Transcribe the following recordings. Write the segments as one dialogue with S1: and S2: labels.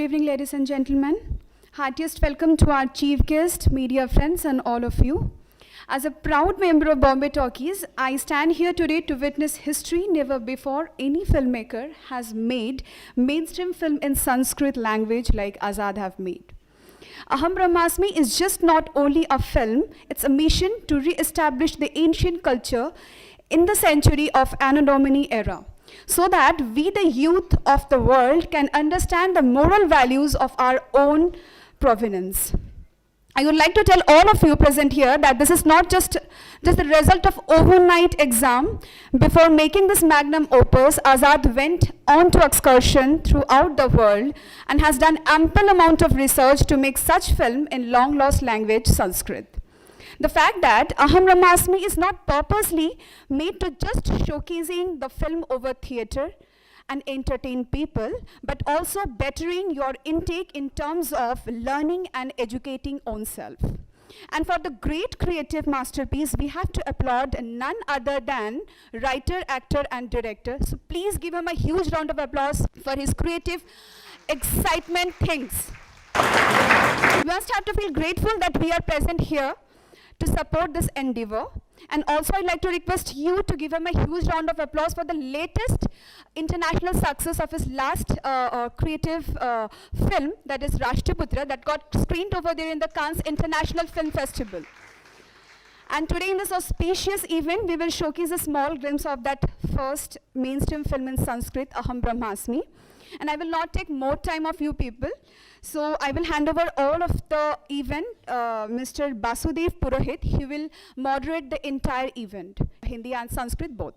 S1: evening, ladies and gentlemen. Heartiest welcome to our chief guest, media friends, and all of you. As a proud member of Bombay Talkies, I stand here today to witness history. Never before any filmmaker has made mainstream film in Sanskrit language like Azad have made. Aham Brahmasmi is just not only a film, it's a mission to re-establish the ancient culture in the century of Anno Domini era, so that we, the youth of the world, can understand the moral values of our own provenance. I would like to tell all of you present here that this is not just the result of overnight exam. Before making this magnum opus, Azad went on to excursion throughout the world and has done ample amount of research to make such film in long lost language Sanskrit. The fact that Aham Brahmasmi is not purposely made to just showcasing the film over theater and entertain people, but also bettering your intake in terms of learning and educating own self. And for the great creative masterpiece, we have to applaud none other than writer, actor, and director. So please give him a huge round of applause for his creative excitement things. We must have to feel grateful that we are present here to support this endeavor. And also I'd like to request you to give him a huge round of applause for the latest international success of his last creative film, that is Rashtraputra, that got screened over there in the Cannes International Film Festival. And today in this auspicious event, we will showcase a small glimpse of that first mainstream film in Sanskrit, Aham Brahmasmi. And I will not take more time of you people. So I will hand over all of the event, Mr. Basudev Purohit. He will moderate the entire event, Hindi and Sanskrit both.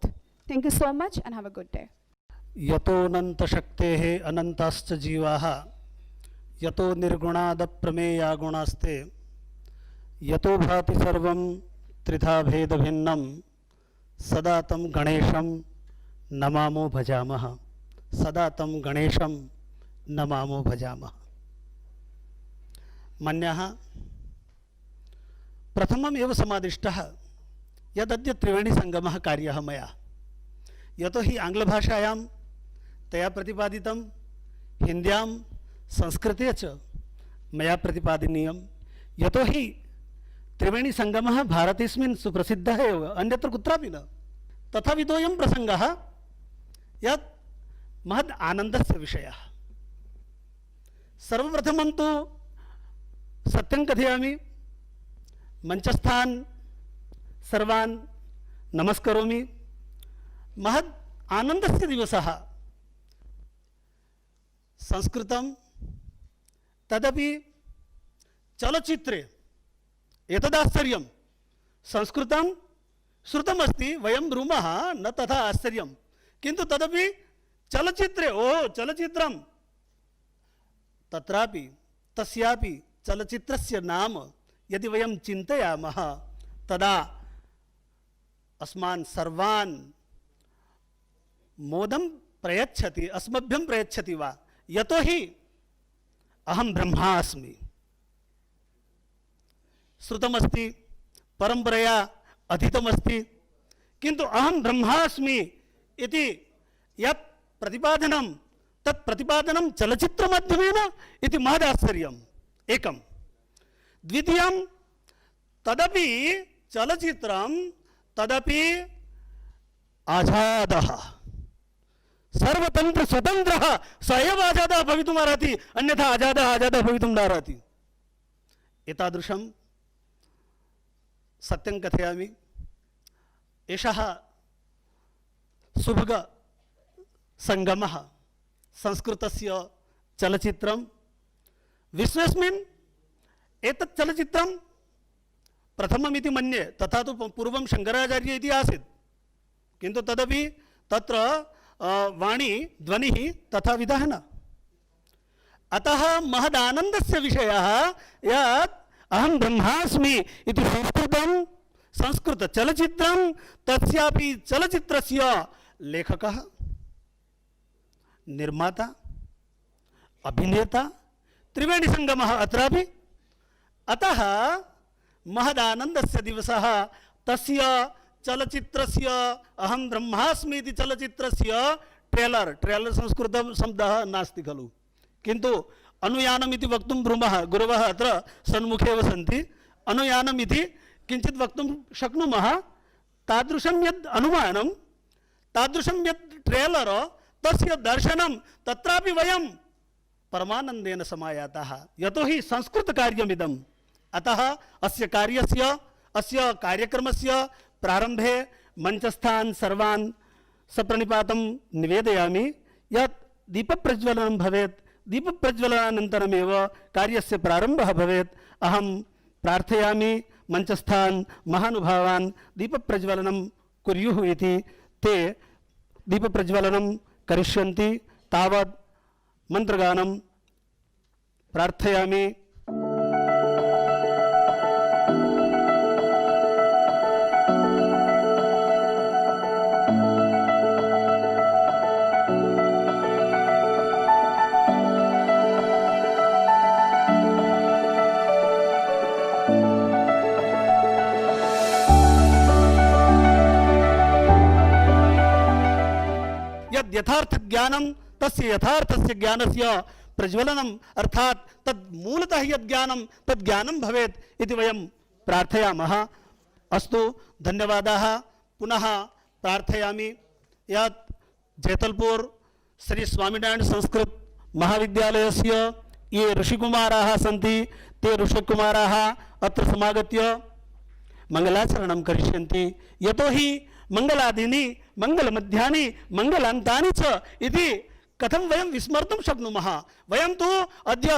S1: Thank you so much and have a good day.
S2: यतो अनंत शक्तेः अनंताश्च जीवाः यतो निर्गुणाद प्रमेया गुणास्ते यतो भाति सर्वं त्रिधा भेद भिन्नं सदा तं गणेशं नमामो भजामः सदा तं गणेशं नमामो भजामः। मन्यः प्रथममेव समादिष्टः यदद्य त्रिवेणी संगमः कार्यः मया, यतो हि आंग्लभाषायां तया प्रतिपादितं, हिन्द्यां संस्कृते च मया प्रतिपादनीयं, यतो हि त्रिवेणी संगमः भारतेस्मिन् सुप्रसिद्धः एव, अन्यत्र कुत्रापि न। तथाविधोऽयं प्रसङ्गः यत् महद् आनन्दस्य विषयः। सर्वप्रथमं तु सत्यं कथयामि, मंचस्थान् सर्वान् नमस्करोमि। महद् आनन्दस्य दिवसः। संस्कृतं तदपि चलचित्रे एतदाश्चर्यं। संस्कृतं श्रुतमस्ति, वयं ब्रूमः न तथा आश्चर्यं, किन्तु तदपि चलचित्रे ओ चलचित्रं, तत्रापि तस्यापि चलचित्रस्य नाम यदि वयं चिन्तयामः तदा अस्मान् सर्वान् मोदं प्रयच्छति, अस्मभ्यं प्रयच्छति वा, यतो हि अहं ब्रह्मा अस्मि। श्रुतमस्ति, परंपरया अधीतमस्ति, किन्तु अहं ब्रह्मा अस्मि इति यत् प्रतिपादनं, तत् प्रतिपादनं चलचित्रमाध्यमेन इति महदाश्चर्यम् एकं। द्वितीयं, तदपि चलचित्रं तदपि आजादः, सर्वतंत्र स्वतंत्रः, स एव आजादः भवितुमर्हति, अन्यथा आजादः भवितुं नार्हति। एतादृशं सत्यं कथयामि। एषः सुभग संगमः संस्कृतस्य चलचित्रं। विश्वेस्मिन् एतत् चलचित्रं प्रथममिति मन्ये, तथा तु पूर्वं शङ्कराचार्य इति आसीत्, किन्तु तदपि तत्र वाणी ध्वनिः तथा विधः न। अतः महदानन्दस्य विषयः यत् अहं ब्रह्मास्मि इति संस्कृतचलचित्रं, तस्यापि चलचित्रस्य लेखकः, निर्माता, अभिनेता त्रिवेणी संगमः अत्रापि। अतः महदानन्दस्य दिवसः। तस्य चलचित्रस्य अहं ब्रह्मास्मि इति चलचित्रस्य ट्रेलर संस्कृतं शब्दः नास्ति खलु, किन्तु अनुयानम् इति वक्तुं ब्रूमः गुरवः अत्र सन्मुखे एव सन्ति अनुयानम् इति किञ्चित् वक्तुं शक्नुमः तादृशं यद् अनुमानं तादृशं यत् ट्रेलर तस्य दर्शनं तत्रापि वयं परमानन्देन समायाताः यतोहि संस्कृतकार्यमिदम् अतः अस्य कार्यस्य अस्य कार्यक्रमस्य प्रारम्भे मञ्चस्थान् सर्वान् सप्रणिपातं निवेदयामि यत् दीपप्रज्वलनं भवेत् दीपप्रज्वलनानन्तरमेव कार्यस्य प्रारम्भः भवेत् अहं प्रार्थयामि मञ्चस्थान् महानुभावान् दीपप्रज्वलनं कुर्युः इति ते दीपप्रज्वलनं करिष्यन्ति तावत् मन्त्रगानं प्रार्थयामि यथार्थ ज्ञानं तस्य यथार्थस्य ज्ञानस्य प्रज्वलनम् अर्थात् तद् मूलतः यद् ज्ञानं तद् ज्ञानं भवेत् इति वयं प्रार्थयामः अस्तु धन्यवादाः पुनः प्रार्थयामि यत् जैतलपुर श्री स्वामीनारायण संस्कृत महाविद्यालयस्य ये ऋषिकुमाराः सन्ति ते ऋषिकुमाराः अत्र समागत्य मंगलाचरणं करिष्यन्ति यतोहि मंगलादीनि मंगलमध्यानि मंगलान्तानि च इति कथं वयं विस्मर्तुं शक्नुमः वयं तु अद्य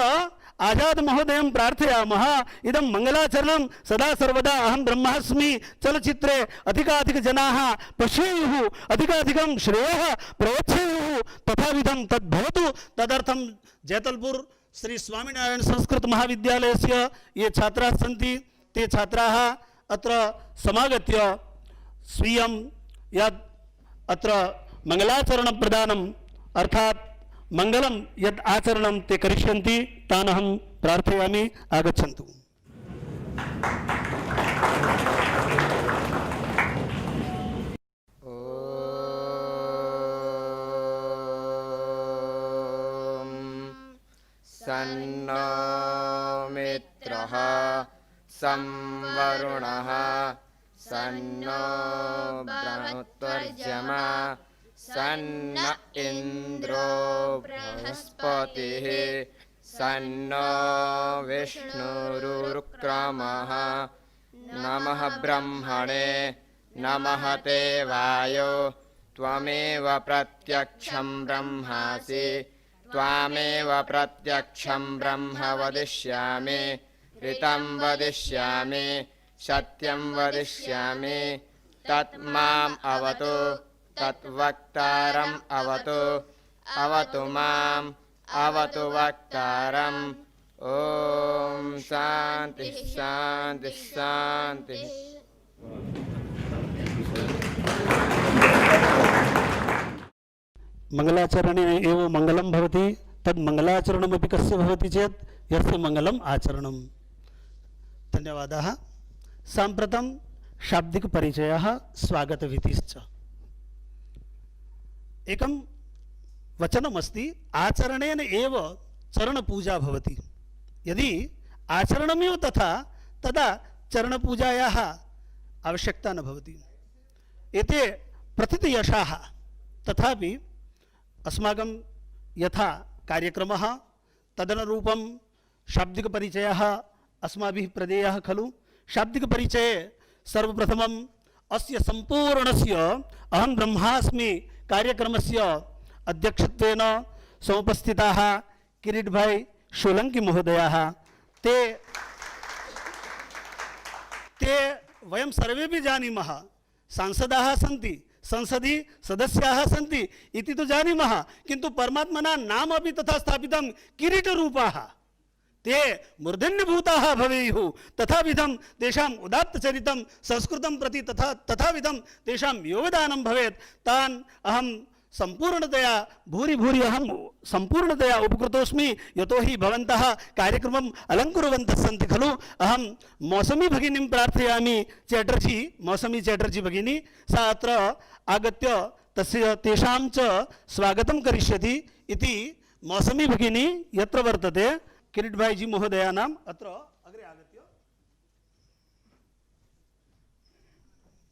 S2: आजाद महोदयं प्रार्थयामः इदं मंगलाचरणं सदा सर्वदा अहं ब्रह्मास्मि चलचित्रे अधिकाधिकजनाः पश्येयुः अधिकाधिकं श्रेयः प्रयच्छेयुः तथाविधं तद्भवतु तदर्थं जैतलपुर श्री स्वामीनारायण संस्कृत महाविद्यालयस्य ये छात्राः सन्ति ते छात्राः अत्र समागत्य स्वीयं यद् अत्र मंगलाचरण प्रदानम् अर्थात् मंगलं यद् आचरणं ते करिष्यन्ति तान् अहं प्रार्थयामि आगच्छन्तु
S3: ॐ सन्नो मित्रः संवरुणः सन्नो बृहस्पतिर्जमा सन्न इन्द्रो बृहस्पतिः सन्नो विष्णुरुक्रमः नमः ब्रह्मणे नमः ते वायो त्वमेव प्रत्यक्षं ब्रह्मासि त्वामेव प्रत्यक्षं ब्रह्म वदिष्यामि ऋतं वदिष्यामि सत्यं वदिष्यामि तत् माम् अवतु तद्वक्तारम् अवतु अवतु माम् अवतु वक्तारम् ॐ शान्तिः शान्तिः शान्तिः
S2: मंगलाचरणे एव मंगलं भवति तद् मंगलाचरणमपि कस्य भवति चेत् यस्य मंगलम् आचरणं धन्यवादाः साम्प्रतं शाब्दिकपरिचयः स्वागतविधिश्च एकं वचनमस्ति आचरणेन एव चरणपूजा भवति यदि आचरणमेव तथा तदा चरणपूजायाः आवश्यकता न भवति एते प्रथितयशाः तथापि अस्माकं यथा कार्यक्रमः तदनुरूपं शाब्दिकपरिचयः अस्माभिः प्रदेयः खलु शाब्दिकपरिचये सर्वप्रथमम् अस्य सम्पूर्णस्य अहं ब्रह्मास्मि कार्यक्रमस्य अध्यक्षत्वेन समुपस्थिताः किरीट भाई सोलंकी महोदयाः ते वयं सर्वेपि जानीमः सांसदाः सन्ति संसदि सदस्याः सन्ति इति तु जानीमः किन्तु परमात्मना नाम अपि तथा स्थापितं किरीटरूपाः ते मूर्धन्यभूताः भवेयुः तथाविधं तेषाम् उदात्तचरितं संस्कृतं प्रति तथाविधं तेषां योगदानं भवेत् तान् अहं संपूर्णतया भूरि भूरि अहं संपूर्णतया उपकृतोऽस्मि यतोहि भवन्तः कार्यक्रमम् अलङ्कुर्वन्तः सन्ति खलु अहं मौसमी भगिनीं प्रार्थयामि चैटर्जी मौसमी चैटर्जी भगिनी सा अत्र आगत्य तस्य तेषां च स्वागतं करिष्यति इति मौसमी भगिनी यत्र वर्तते किरीट भाई जी महोदयानाम् अत्र अग्रे आगत्य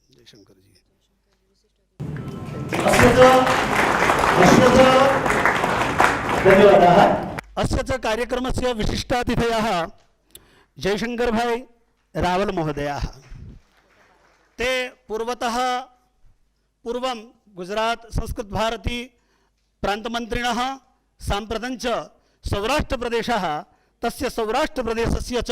S2: जयशंकर जी धन्यवादाः। अस्य च कार्यक्रमस्य विशिष्टातिथयः जयशंकर भाई रावल महोदयाः। ते पूर्वं गुजरात संस्कृत भारती प्रान्तमन्त्रिणः साम्प्रतं च सौराष्ट्रप्रदेशः तस्य सौराष्ट्रप्रदेशस्य च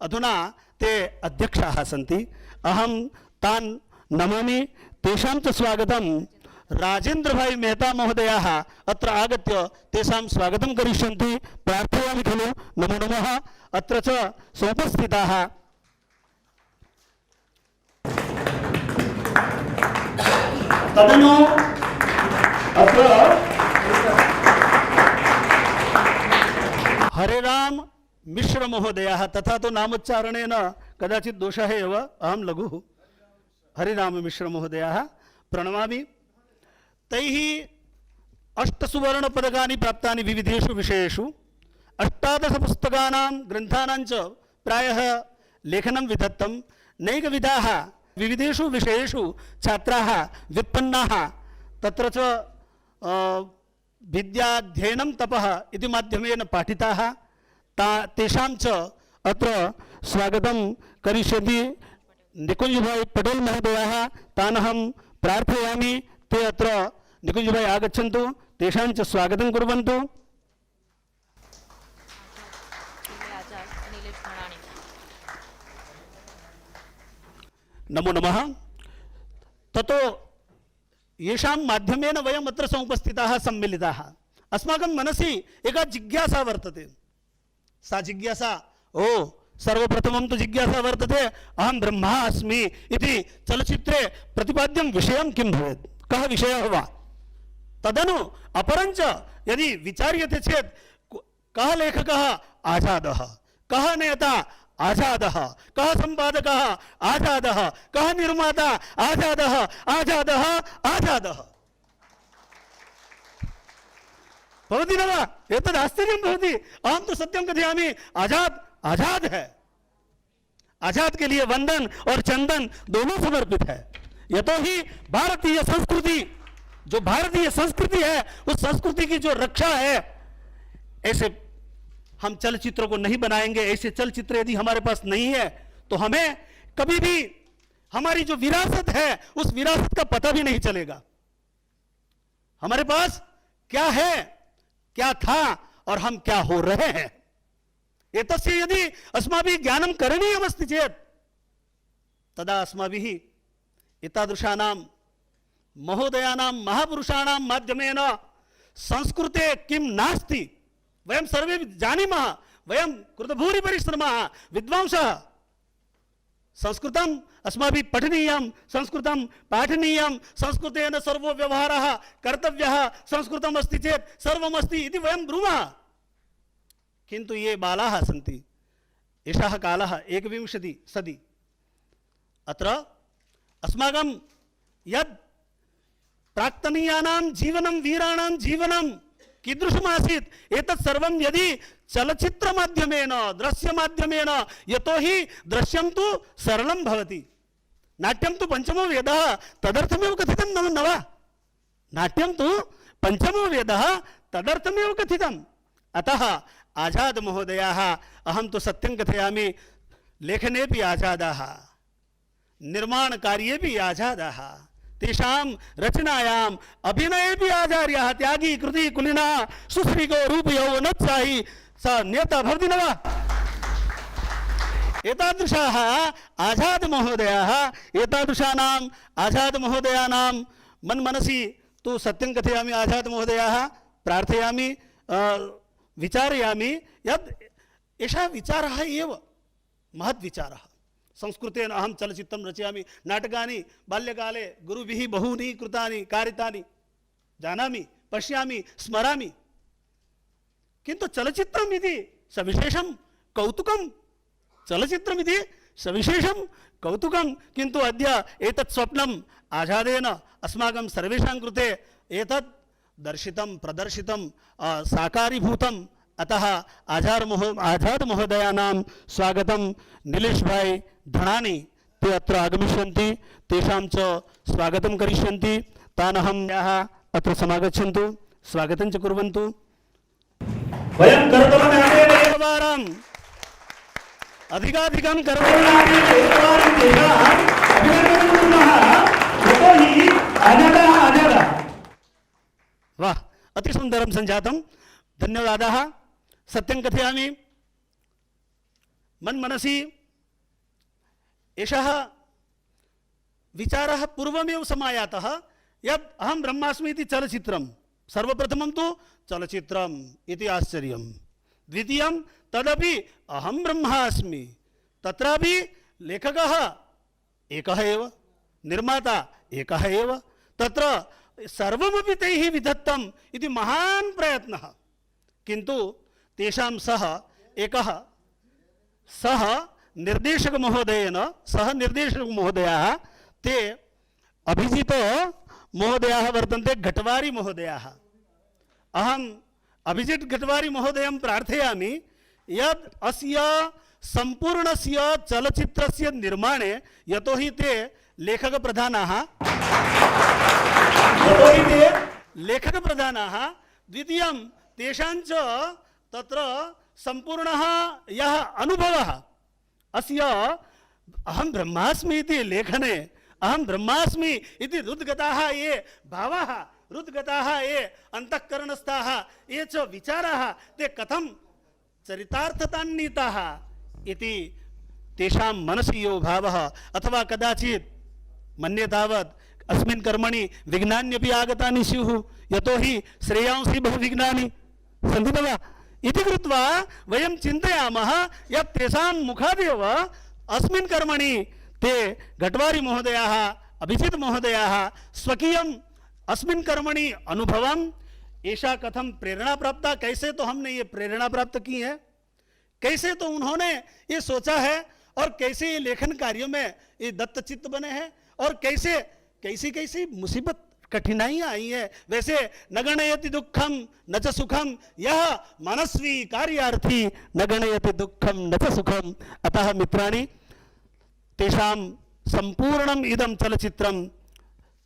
S2: अधुना ते अध्यक्षाः सन्ति। अहं तान् नमामि। तेषां च स्वागतं राजेंद्र भाई मेहता महोदयाः अत्र आगत्य तेषां स्वागतं करिष्यन्ति। प्रार्थयामि खलु। नमो नमः। अत्र च सोपस्थिताः तदनु अत्र हरेराम मिश्र महोदयाः तथा तो नामोच्चारणेन कदाचित् दोषः एव अहं लघुः हरिराम मिश्र महोदयाः प्रणमामि। तैः 8 सुवर्णपदकानि प्राप्तानि विविधेषु विषयेषु 18 पुस्तकानां ग्रन्थानां च प्रायः लेखनं विधत्तं। नैकविधाः विविधेषु विषयेषु छात्राः व्युत्पन्नाः तत्र च विद्याध्ययनं तपः इति माध्यमेन पाठिताः। तेषां च अत्र स्वागतं करिष्यति निकुंज भाई पटेल महोदयाः। तान् अहं प्रार्थयामि ते अत्र निकुंज भाई आगच्छन्तु तेषां च स्वागतं कुर्वन्तु। नमो नमः। ततो येषां माध्यमेन वयम् अत्र समुपस्थिताः सम्मिलिताः अस्माकं मनसि एका जिज्ञासा वर्तते। सा जिज्ञासा सर्वप्रथमं तु जिज्ञासा वर्तते अहं ब्रह्मा अस्मि इति चलचित्रे प्रतिपाद्यं विषयं किं भवेत्, कः विषयः वा। तदनु अपरञ्च यदि विचार्यते चेत् कः लेखकः आजादः, कः नेता आजादः, कः संपादकः आजादः, कः निर्माता आजादः, आजादः आजादः भवति न वा। एतद् आश्चर्यं भवति। अहं तो सत्यं कथयामि आजाद आजाद है। आजाद के लिए वंदन और चंदन दोनों समर्पित है। यतोहि भारतीय संस्कृति जो भारतीय संस्कृति है उस संस्कृति की जो रक्षा है, ऐसे हम चलचित्रों को नहीं बनाएंगे। ऐसे चलचित्र यदि हमारे पास नहीं है तो हमें कभी भी हमारी जो विरासत है उस विरासत का पता भी नहीं चलेगा। हमारे पास क्या है, क्या था और हम क्या हो रहे हैं। एतस्य यदि अस्माभिः ज्ञानं करणीयमस्ति चेत् तदा अस्माभिः एतादृशानां महोदयानां महापुरुषाणां माध्यमेन संस्कृते किं नास्ति वयं सर्वे जानीमः। वयं कृतभूरि परिश्रमः विद्वांसः। संस्कृतम् अस्माभिः पठनीयं, संस्कृतं पाठनीयं, संस्कृतेन सर्वो व्यवहारः कर्तव्यः। संस्कृतम् अस्ति चेत् सर्वम् अस्ति इति वयं ब्रूमः। किन्तु ये बालाः सन्ति, एषः कालः 21वी सदी। अत्र अस्माकं यद् प्राक्तनीयानां जीवनं वीराणां जीवनं कीदृशमासीत् एतत् सर्वं यदि चलचित्रमाध्यमेन दृश्यमाध्यमेन, यतोहि दृश्यं तु सरलं भवति, नाट्यं तु पंचमो वेदः तदर्थमेव कथितं न वा। नाट्यं तु पंचमो वेदः तदर्थमेव कथितम्। अतः आजाद महोदयाः, अहं तु सत्यं कथयामि, लेखनेपि आजादाः, निर्माणकार्येपि आजादाः, तेषां रचनायाम् अभिनयेपि आचार्याः। त्यागी कृति कुलिना सुश्रीको रूप यौवनोत्साही स नेता भवति न वा। एतादृशाः आजाद महोदयाः, एतादृशानाम् आजाद महोदयानां मन्मनसि तु सत्यं कथयामि आजाद महोदयाः प्रार्थयामि, विचारयामि यत् एषः विचारः एव महद्विचारः। संस्कृतेन अहं चलचित्रं रचयामि, नाटकानि बाल्यकाले गुरुभिः बहूनि कृतानि कारितानि जानामि, पश्यामि, स्मरामि। किन्तु चलचित्रम् इति सविशेषं कौतुकं, चलचित्रमिति सविशेषं कौतुकं। किन्तु अद्य एतत् स्वप्नम् आजादेन अस्माकं सर्वेषां कृते एतत् दर्शितं प्रदर्शितं साकारीभूतम् अतः आझाद महोदयानां स्वागतं नीलेश भाई धनानी ते अत्र आगमिष्यन्ति तेषां च स्वागतं करिष्यन्ति तान् अहं याः अत्र समागच्छन्तु स्वागतं च कुर्वन्तु वयं करतलनादेव एकवारम् अधिकाधिकं करतलनादेव एकवारं तेषाम् अभिनन्दनं कुर्मः यतोहि अजडः वाह अतिसुन्दरं सञ्जातं धन्यवादाः सत्यं कथयामि मन्मनसि एषः विचारः पूर्वमेव समायातः यत् अहं ब्रह्मास्मि इति चलचित्रं सर्वप्रथमं तु चलचित्रम् इति आश्चर्यं द्वितीयं तदपि अहं ब्रह्मास्मि तत्रापि लेखकः एकः एव निर्माता एकः एव तत्र सर्वमपि तैः विधत्तम् इति महान् प्रयत्नः किन्तु तेषां सह निर्देशक महोदयाः ते अभिजित महोदयाः वर्तन्ते घटवारी महोदयाः अहम् अभिजित घटवारी महोदयं प्रार्थयामि यत् अस्य सम्पूर्णस्य चलचित्रस्य निर्माणे यतोहि ते लेखकप्रधानाः द्वितीयं तेषाञ्च तत्र सम्पूर्णः यः अनुभवः अस्य अहं ब्रह्मास्मि इति लेखने अहं ब्रह्मास्मि इति हृद्गताः ये भावाः हृद्गताः ये अन्तःकरणस्थाः ये च विचाराः ते कथं चरितार्थतान्विताः इति तेषां मनसि यो भावः अथवा कदाचित् मन्ये तावत् अस्मिन् कर्मणि विघ्नान्यपि आगतानि स्युः यतोहि श्रेयांसि बहुविघ्नानि सन्ति न वा इति कृत्वा वयं चिन्तयामः यत् तेषां मुखादेव अस्मिन् कर्मणि ते घटवारी महोदयाः अभिजित महोदयाः स्वकीयम् अस्मिन् कर्मणि अनुभवम् ऐसा कथम प्रेरणा प्राप्त कैसे तो हमने ये प्रेरणा प्राप्त की है कैसे तो उन्होंने ये सोचा है और कैसे ये लेखन कार्यों में ये दत्तचित्त बने हैं और कैसे कैसी कैसी मुसीबत कठिनाइयां आई है वैसे न गणयति दुखम न च सुखम यह मनस्वी कार्यार्थी न गणयति दुखम न च सुखम अतः मित्राणि तेषां संपूर्णम् इदं चलचित्रं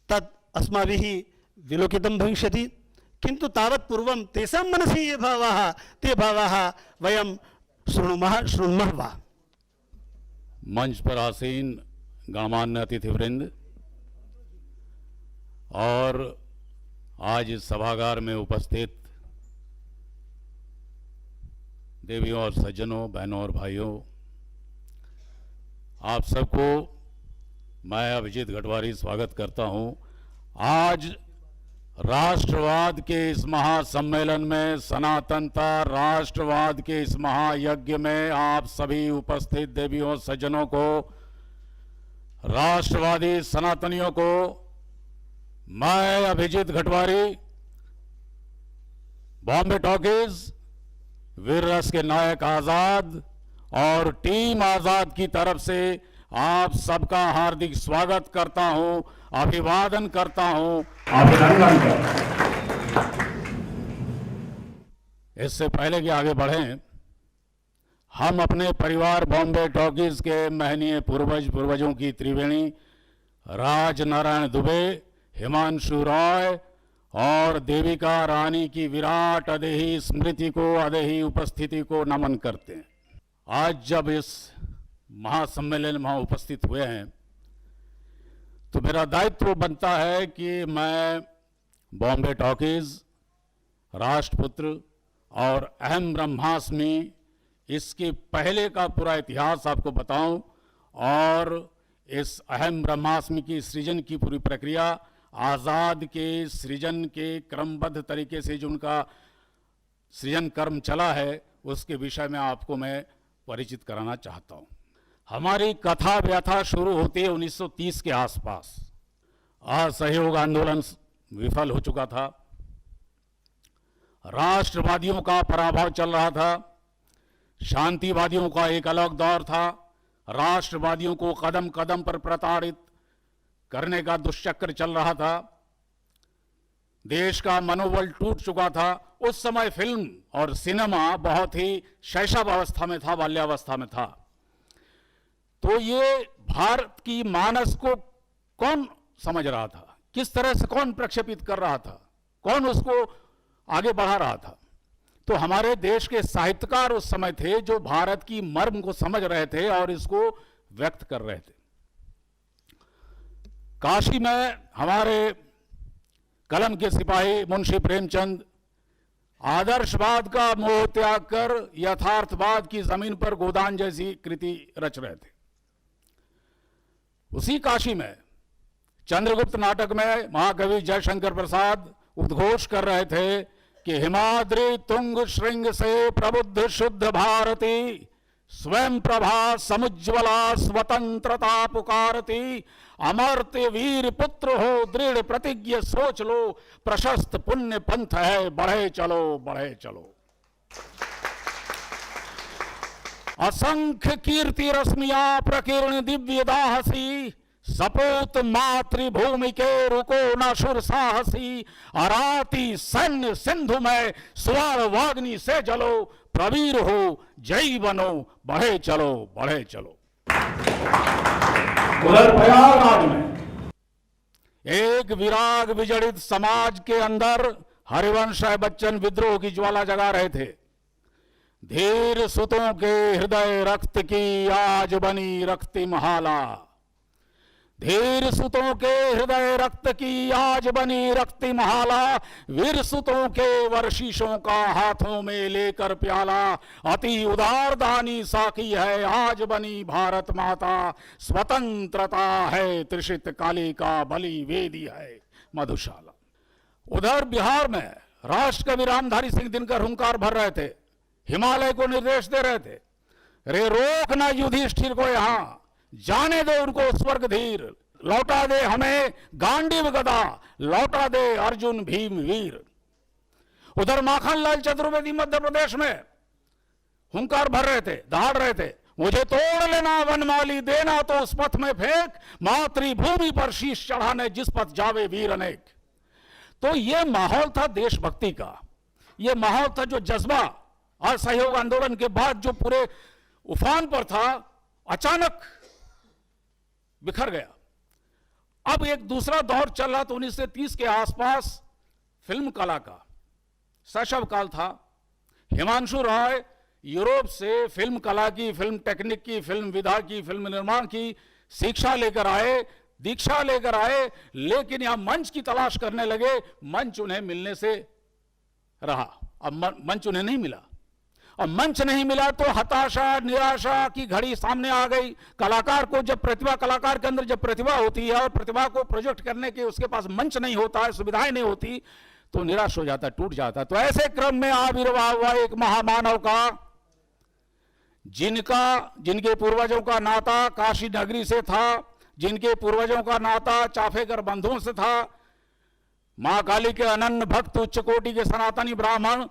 S2: तत् अस्माभिः विलोकितं भविष्यति किन्तु तावत् पूर्वं तेषां मनसि ये भावाः ते भावाः वयं शृण्मः वा।
S4: मंच पर आसीन गणमान्य अतिथिवृंद और आज इस सभागार में उपस्थित देवियों और सज्जनों, बहनों और भाइयों, आप सबको मैं अभिजीत घटवारी स्वागत करता हूं। आज राष्ट्रवाद के इस महासम्मेलन में, सनातनता राष्ट्रवाद के इस महायज्ञ में आप सभी उपस्थित देवियों सज्जनों को, राष्ट्रवादी सनातनियों को मैं अभिजीत घटवारी, बॉम्बे टॉकीज, वीर रस के नायक आजाद और टीम आजाद की तरफ से आप सबका हार्दिक स्वागत करता हूं, अभिवादन करता हूं, अभिनंदन करता हूं। इससे पहले कि आगे बढ़ें, हम अपने परिवार बॉम्बे टॉकीज के महनीय पूर्वजों की त्रिवेणी राज नारायण दुबे, हिमांशु रॉय और देविका रानी की विराट अदेही स्मृति को, अदेही उपस्थिति को नमन करते हैं। आज जब इस महासम्मेलन में उपस्थित हुए हैं तो मेरा दायित्व बनता है कि मैं बॉम्बे टॉकीज, राष्ट्रपुत्र और अहम ब्रह्मास्मि इसके पहले का पूरा इतिहास आपको बताऊं और इस अहम ब्रह्मास्मि की सृजन की पूरी प्रक्रिया, आज़ाद के सृजन के क्रमबद्ध तरीके से जो उनका सृजन कर्म चला है उसके विषय में आपको मैं परिचित कराना चाहता हूं। हमारी कथा व्यथा शुरू होती है 1930 के आसपास। असहयोग आंदोलन विफल हो चुका था, राष्ट्रवादियों का पराभव चल रहा था, शांतिवादियों का एक अलग दौर था, राष्ट्रवादियों को कदम कदम पर प्रताड़ित करने का दुष्चक्र चल रहा था। देश का मनोबल टूट चुका था। उस समय फिल्म और सिनेमा बहुत ही शैशव अवस्था में था, बाल्यावस्था में था। तो ये भारत की मानस को कौन समझ रहा था, किस तरह से कौन प्रक्षेपित कर रहा था, कौन उसको आगे बढ़ा रहा था? तो हमारे देश के साहित्यकार उस समय थे जो भारत की मर्म को समझ रहे थे और इसको व्यक्त कर रहे थे। काशी में हमारे कलम के सिपाही मुंशी प्रेमचंद आदर्शवाद का मोह त्याग कर यथार्थवाद की जमीन पर गोदान जैसी कृति रच रहे थे। उसी काशी में चंद्रगुप्त नाटक में महाकवि जयशंकर प्रसाद उद्घोष कर रहे थे कि हिमाद्री तुंग श्रृंग से प्रबुद्ध शुद्ध भारती, स्वयं प्रभा समुज्वला स्वतंत्रता पुकारती, अमर्त्य वीर पुत्र हो दृढ़ प्रतिज्ञ सोच लो, प्रशस्त पुण्य पंथ है बढ़े चलो बढ़े चलो। असंख्य कीर्ति रश्मियां प्रकीर्ण दिव्य दाहसी, सपूत मातृभूमि के रुको न शुर साहसी, अराती सैन्य सिंधु में स्वर्ण वाग्नि से जलो, प्रवीर हो जय बनो बढ़े चलो बढ़े चलो। उधर प्रयागराज में एक विराग विजड़ित समाज के अंदर हरिवंश बच्चन विद्रोह की ज्वाला जगा रहे थे। धीर सुतों के हृदय रक्त की आज बनी रक्ति महाला, धीर सुतों के हृदय रक्त की आज बनी रक्ति महाला, वीर सुतों के वर्षीशों का हाथों में लेकर प्याला, अति उदार दानी साकी है आज बनी भारत माता, स्वतंत्रता है त्रिषित काली का बलि वेदी है मधुशाला। उधर बिहार में राष्ट्र कवि रामधारी सिंह दिनकर हुंकार भर रहे थे, हिमालय को निर्देश दे रहे थे, रे रोकना युधिष्ठिर को यहां, जाने दो उनको स्वर्ग धीर, लौटा दे हमें गांडीव गदा, लौटा दे अर्जुन भीम वीर। उधर माखनलाल चतुर्वेदी मध्य प्रदेश में हुंकार भर रहे थे, दहाड़ रहे थे, मुझे तोड़ लेना वनमाली, देना तो उस पथ में फेंक, मातृभूमि पर शीश चढ़ाने जिस पथ जावे वीर अनेक। तो ये माहौल था देशभक्ति का, ये माहौल था जो जज्बा असहयोग आंदोलन के बाद जो पूरे उफान पर था, अचानक बिखर गया। अब एक दूसरा दौर चल रहा था 1930 के आसपास, फिल्म कला का शैशव काल था। हिमांशु रॉय यूरोप से फिल्म कला की, फिल्म टेक्निक की, फिल्म विधा की, फिल्म निर्माण की शिक्षा लेकर आए, दीक्षा लेकर आए, लेकिन यहां मंच की तलाश करने लगे। मंच उन्हें मिलने से रहा, अब मंच उन्हें नहीं मिला। और मंच नहीं मिला तो हताशा निराशा की घड़ी सामने आ गई। कलाकार को जब प्रतिभा, कलाकार के अंदर जब प्रतिभा होती है और प्रतिभा को प्रोजेक्ट करने के उसके पास मंच नहीं होता है, सुविधाएं नहीं होती, तो निराश हो जाता, टूट जाता। तो ऐसे क्रम में आविर्भाव हुआ एक महामानव का, जिनके पूर्वजों का नाता काशी नगरी से था, जिनके पूर्वजों का नाता चाफेकर बंधुओं से था, मां काली के अनन्य भक्त, उच्च कोटि के सनातनी ब्राह्मण,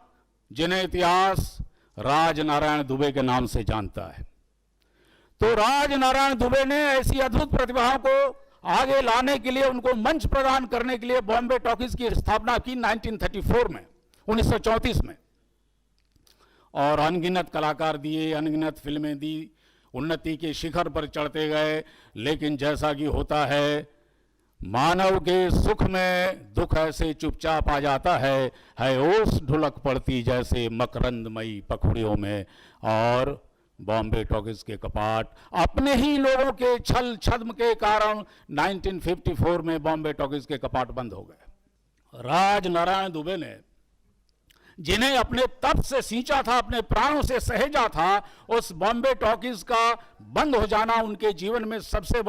S4: जिन्हें इतिहास राजनारायण दुबे के नाम से जानता है। तो राजनारायण दुबे ने ऐसी अद्भुत प्रतिभाओं को आगे लाने के लिए, उनको मंच प्रदान करने के लिए बॉम्बे टॉकीज की स्थापना की 1934 में, 1934 में, और अनगिनत कलाकार दिए, अनगिनत फिल्में दी, उन्नति के शिखर पर चढ़ते गए। लेकिन जैसा कि होता है, मानव के सुख में दुख ऐसे चुपचाप आ जाता है ओस ढुलक पड़ती जैसे मकरंदमयी पखुड़ियों में, और बॉम्बे टॉकीज के कपाट अपने ही लोगों के छल छद्म के कारण 1954 में बॉम्बे टॉकीज के कपाट बंद हो गए। राजनारायण दुबे ने, जिन्हें अपने तप से सींचा था, अपने प्राणों से सहेजा था, उस बॉम्बे टॉकीज का बंद हो जाना उनके जीवन में सबसे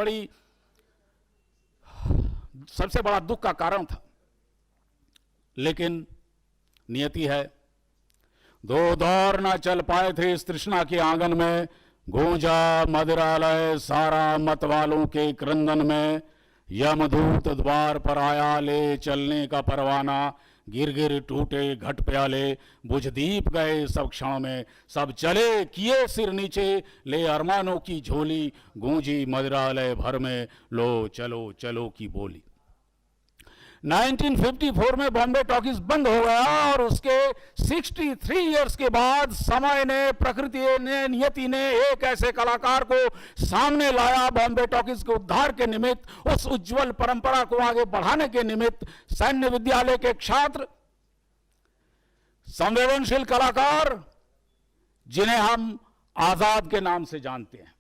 S4: बड़ा दुख का कारण था। लेकिन नियति है, दो दौर ना चल पाए थे इस तृष्णा के आंगन में, गूंजा मदिरालय सारा मत वालों के क्रंदन में, यमदूत द्वार पर आया ले चलने का परवाना, गिर गिर टूटे घट प्याले, बुझ दीप गए सब क्षण में, सब चले किए सिर नीचे, ले अरमानों की झोली, गूंजी मदिरालय भर में, लो चलो चलो की बोली। 1954 में बॉम्बे टॉकीज बंद हो गया और उसके 63 इयर्स के बाद समय ने, प्रकृति ने, नियति ने एक ऐसे कलाकार को सामने लाया बॉम्बे टॉकीज के उद्धार के निमित्त, उस उज्जवल परंपरा को आगे बढ़ाने के निमित्त। सैन्य विद्यालय के छात्र, संवेदनशील कलाकार, जिन्हें हम आजाद के नाम से जानते हैं।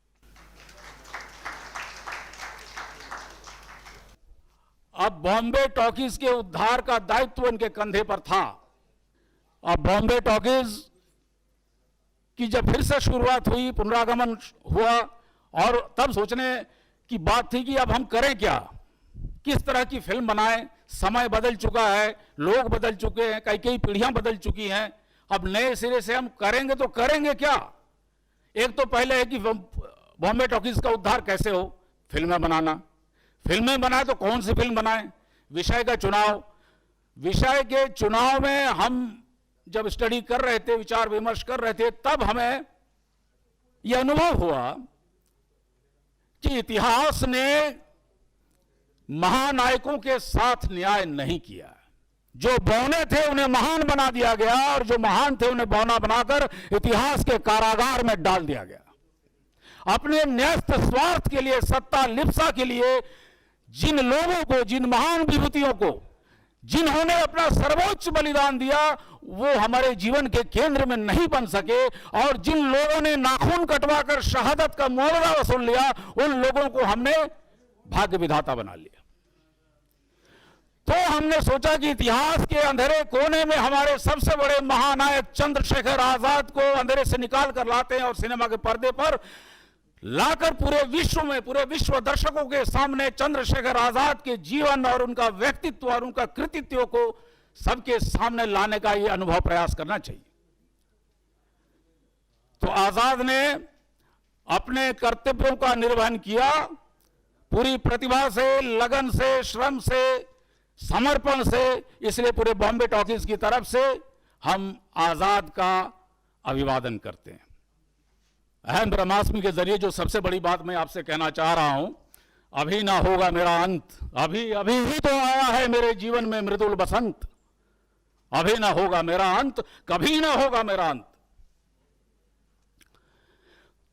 S4: अब बॉम्बे टॉकीज के उद्धार का दायित्व उनके कंधे पर था। अब बॉम्बे टॉकीज की जब फिर से शुरुआत हुई, पुनरागमन हुआ, और तब सोचने की बात थी कि अब हम करें क्या, किस तरह की फिल्म बनाएं। समय बदल चुका है, लोग बदल चुके हैं, कई कई पीढ़ियां बदल चुकी हैं। अब नए सिरे से हम करेंगे तो करेंगे क्या। एक तो पहले है कि बॉम्बे टॉकीज का उद्धार कैसे हो, फिल्में बनाना। फिल्में बनाए तो कौन सी फिल्म बनाएं, विषय का चुनाव। विषय के चुनाव में हम जब स्टडी कर रहे थे, विचार विमर्श कर रहे थे, तब हमें यह अनुभव हुआ कि इतिहास ने महानायकों के साथ न्याय नहीं किया। जो बौने थे उन्हें महान बना दिया गया, और जो महान थे उन्हें बौना बनाकर इतिहास के कारागार में डाल दिया गया। अपने न्यस्त स्वार्थ के लिए, सत्ता लिप्सा के लिए जिन लोगों को, जिन महान विभूतियों को, जिन्होंने अपना सर्वोच्च बलिदान दिया, वो हमारे जीवन के केंद्र में नहीं बन सके, और जिन लोगों ने नाखून कटवाकर शहादत का मुआवजा वसूल लिया, उन लोगों को हमने भाग्य विधाता बना लिया। तो हमने सोचा कि इतिहास के अंधेरे कोने में हमारे सबसे बड़े महानायक चंद्रशेखर आजाद को अंधेरे से निकाल कर लाते हैं और सिनेमा के पर्दे पर लाकर पूरे विश्व में, पूरे विश्व दर्शकों के सामने चंद्रशेखर आजाद के जीवन और उनका व्यक्तित्व और उनका कृतित्व को सबके सामने लाने का ये अनुभव प्रयास करना चाहिए। तो आजाद ने अपने कर्तव्यों का निर्वहन किया, पूरी प्रतिभा से, लगन से, श्रम से, समर्पण से। इसलिए पूरे बॉम्बे टॉकीज की तरफ से हम आजाद का अभिवादन करते हैं। अहम ब्रह्मास्मि के जरिए जो सबसे बड़ी बात मैं आपसे कहना चाह रहा हूं, अभी ना होगा मेरा अंत, अभी अभी ही तो आया है मेरे जीवन में मृदुल बसंत। अभी ना होगा मेरा अंत, कभी ना होगा मेरा अंत।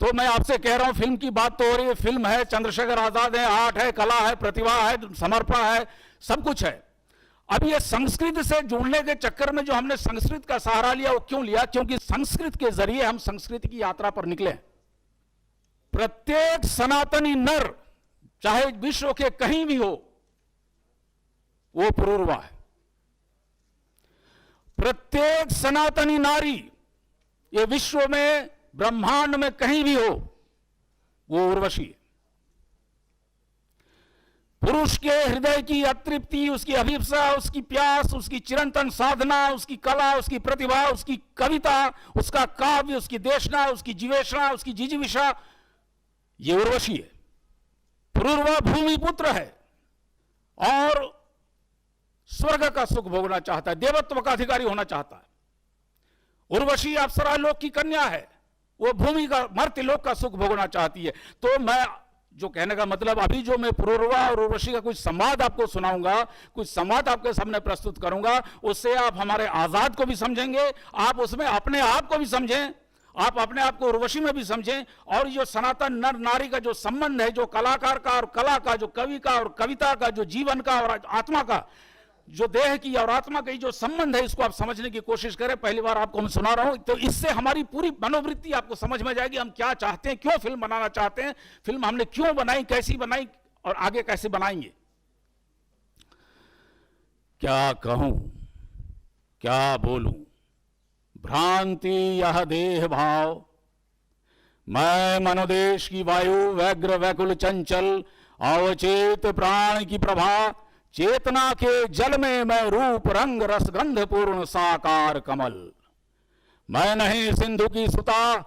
S4: तो मैं आपसे कह रहा हूं, फिल्म की बात तो हो रही है, फिल्म है, चंद्रशेखर आजाद है, आर्ट है, कला है, प्रतिभा है, समर्पण है, सब कुछ है। अब ये संस्कृत से जुड़ने के चक्कर में जो हमने संस्कृत का सहारा लिया, वो क्यों लिया? क्योंकि संस्कृत के जरिए हम संस्कृति की यात्रा पर निकले। प्रत्येक सनातनी नर, चाहे विश्व के कहीं भी हो, वो पुरूरवा है। प्रत्येक सनातनी नारी, ये विश्व में, ब्रह्मांड में कहीं भी हो, वो उर्वशी है। पुरुष के हृदय की अतृप्ति, उसकी अभिप्सा, उसकी प्यास, उसकी चिरंतन साधना, उसकी कला, उसकी प्रतिभा, उसकी कविता, उसका काव्य, उसकी देशना, उसकी जीवेशना, उसकी जिजीविषा, ये उर्वशी है। पुरूरवा भूमि पुत्र है और स्वर्ग का सुख भोगना चाहता है, देवत्व का अधिकारी होना चाहता है। उर्वशी अप्सरा लोक की कन्या है, वो भूमि का, मर्त्य लोक का सुख भोगना चाहती है। तो मैं जो कहने का मतलब, अभी जो मैं पुरूरवा और उर्वशी का कुछ संवाद आपको सुनाऊंगा, कुछ संवाद आपके सामने प्रस्तुत करूंगा, उससे आप हमारे आजाद को भी समझेंगे, आप उसमें अपने आप को भी समझें, आप अपने आप को उर्वशी में भी समझें, और जो सनातन नर नारी का जो संबंध है, जो कलाकार का और कला का, जो कवि का और कविता का, जो जीवन का और आत्मा का, जो देह की और आत्मा का जो संबंध है, इसको आप समझने की कोशिश करें। पहली बार आपको मैं सुना रहा हूं, तो इससे हमारी पूरी मनोवृत्ति आपको समझ में जाएगी, हम क्या चाहते हैं, क्यों फिल्म बनाना चाहते हैं, फिल्म हमने क्यों बनाई, कैसी बनाई और आगे कैसे बनाएंगे। क्या कहूं, क्या बोलूं, भ्रांति यह देह भाव, मैं मनोदेश की वायु, व्यग्र व्याकुल चंचल, अवचेत प्राण की प्रभा, चेतना के जल में मैं रूप रंग रस गंध पूर्ण साकार कमल। मैं नहीं सिंधु की सुता,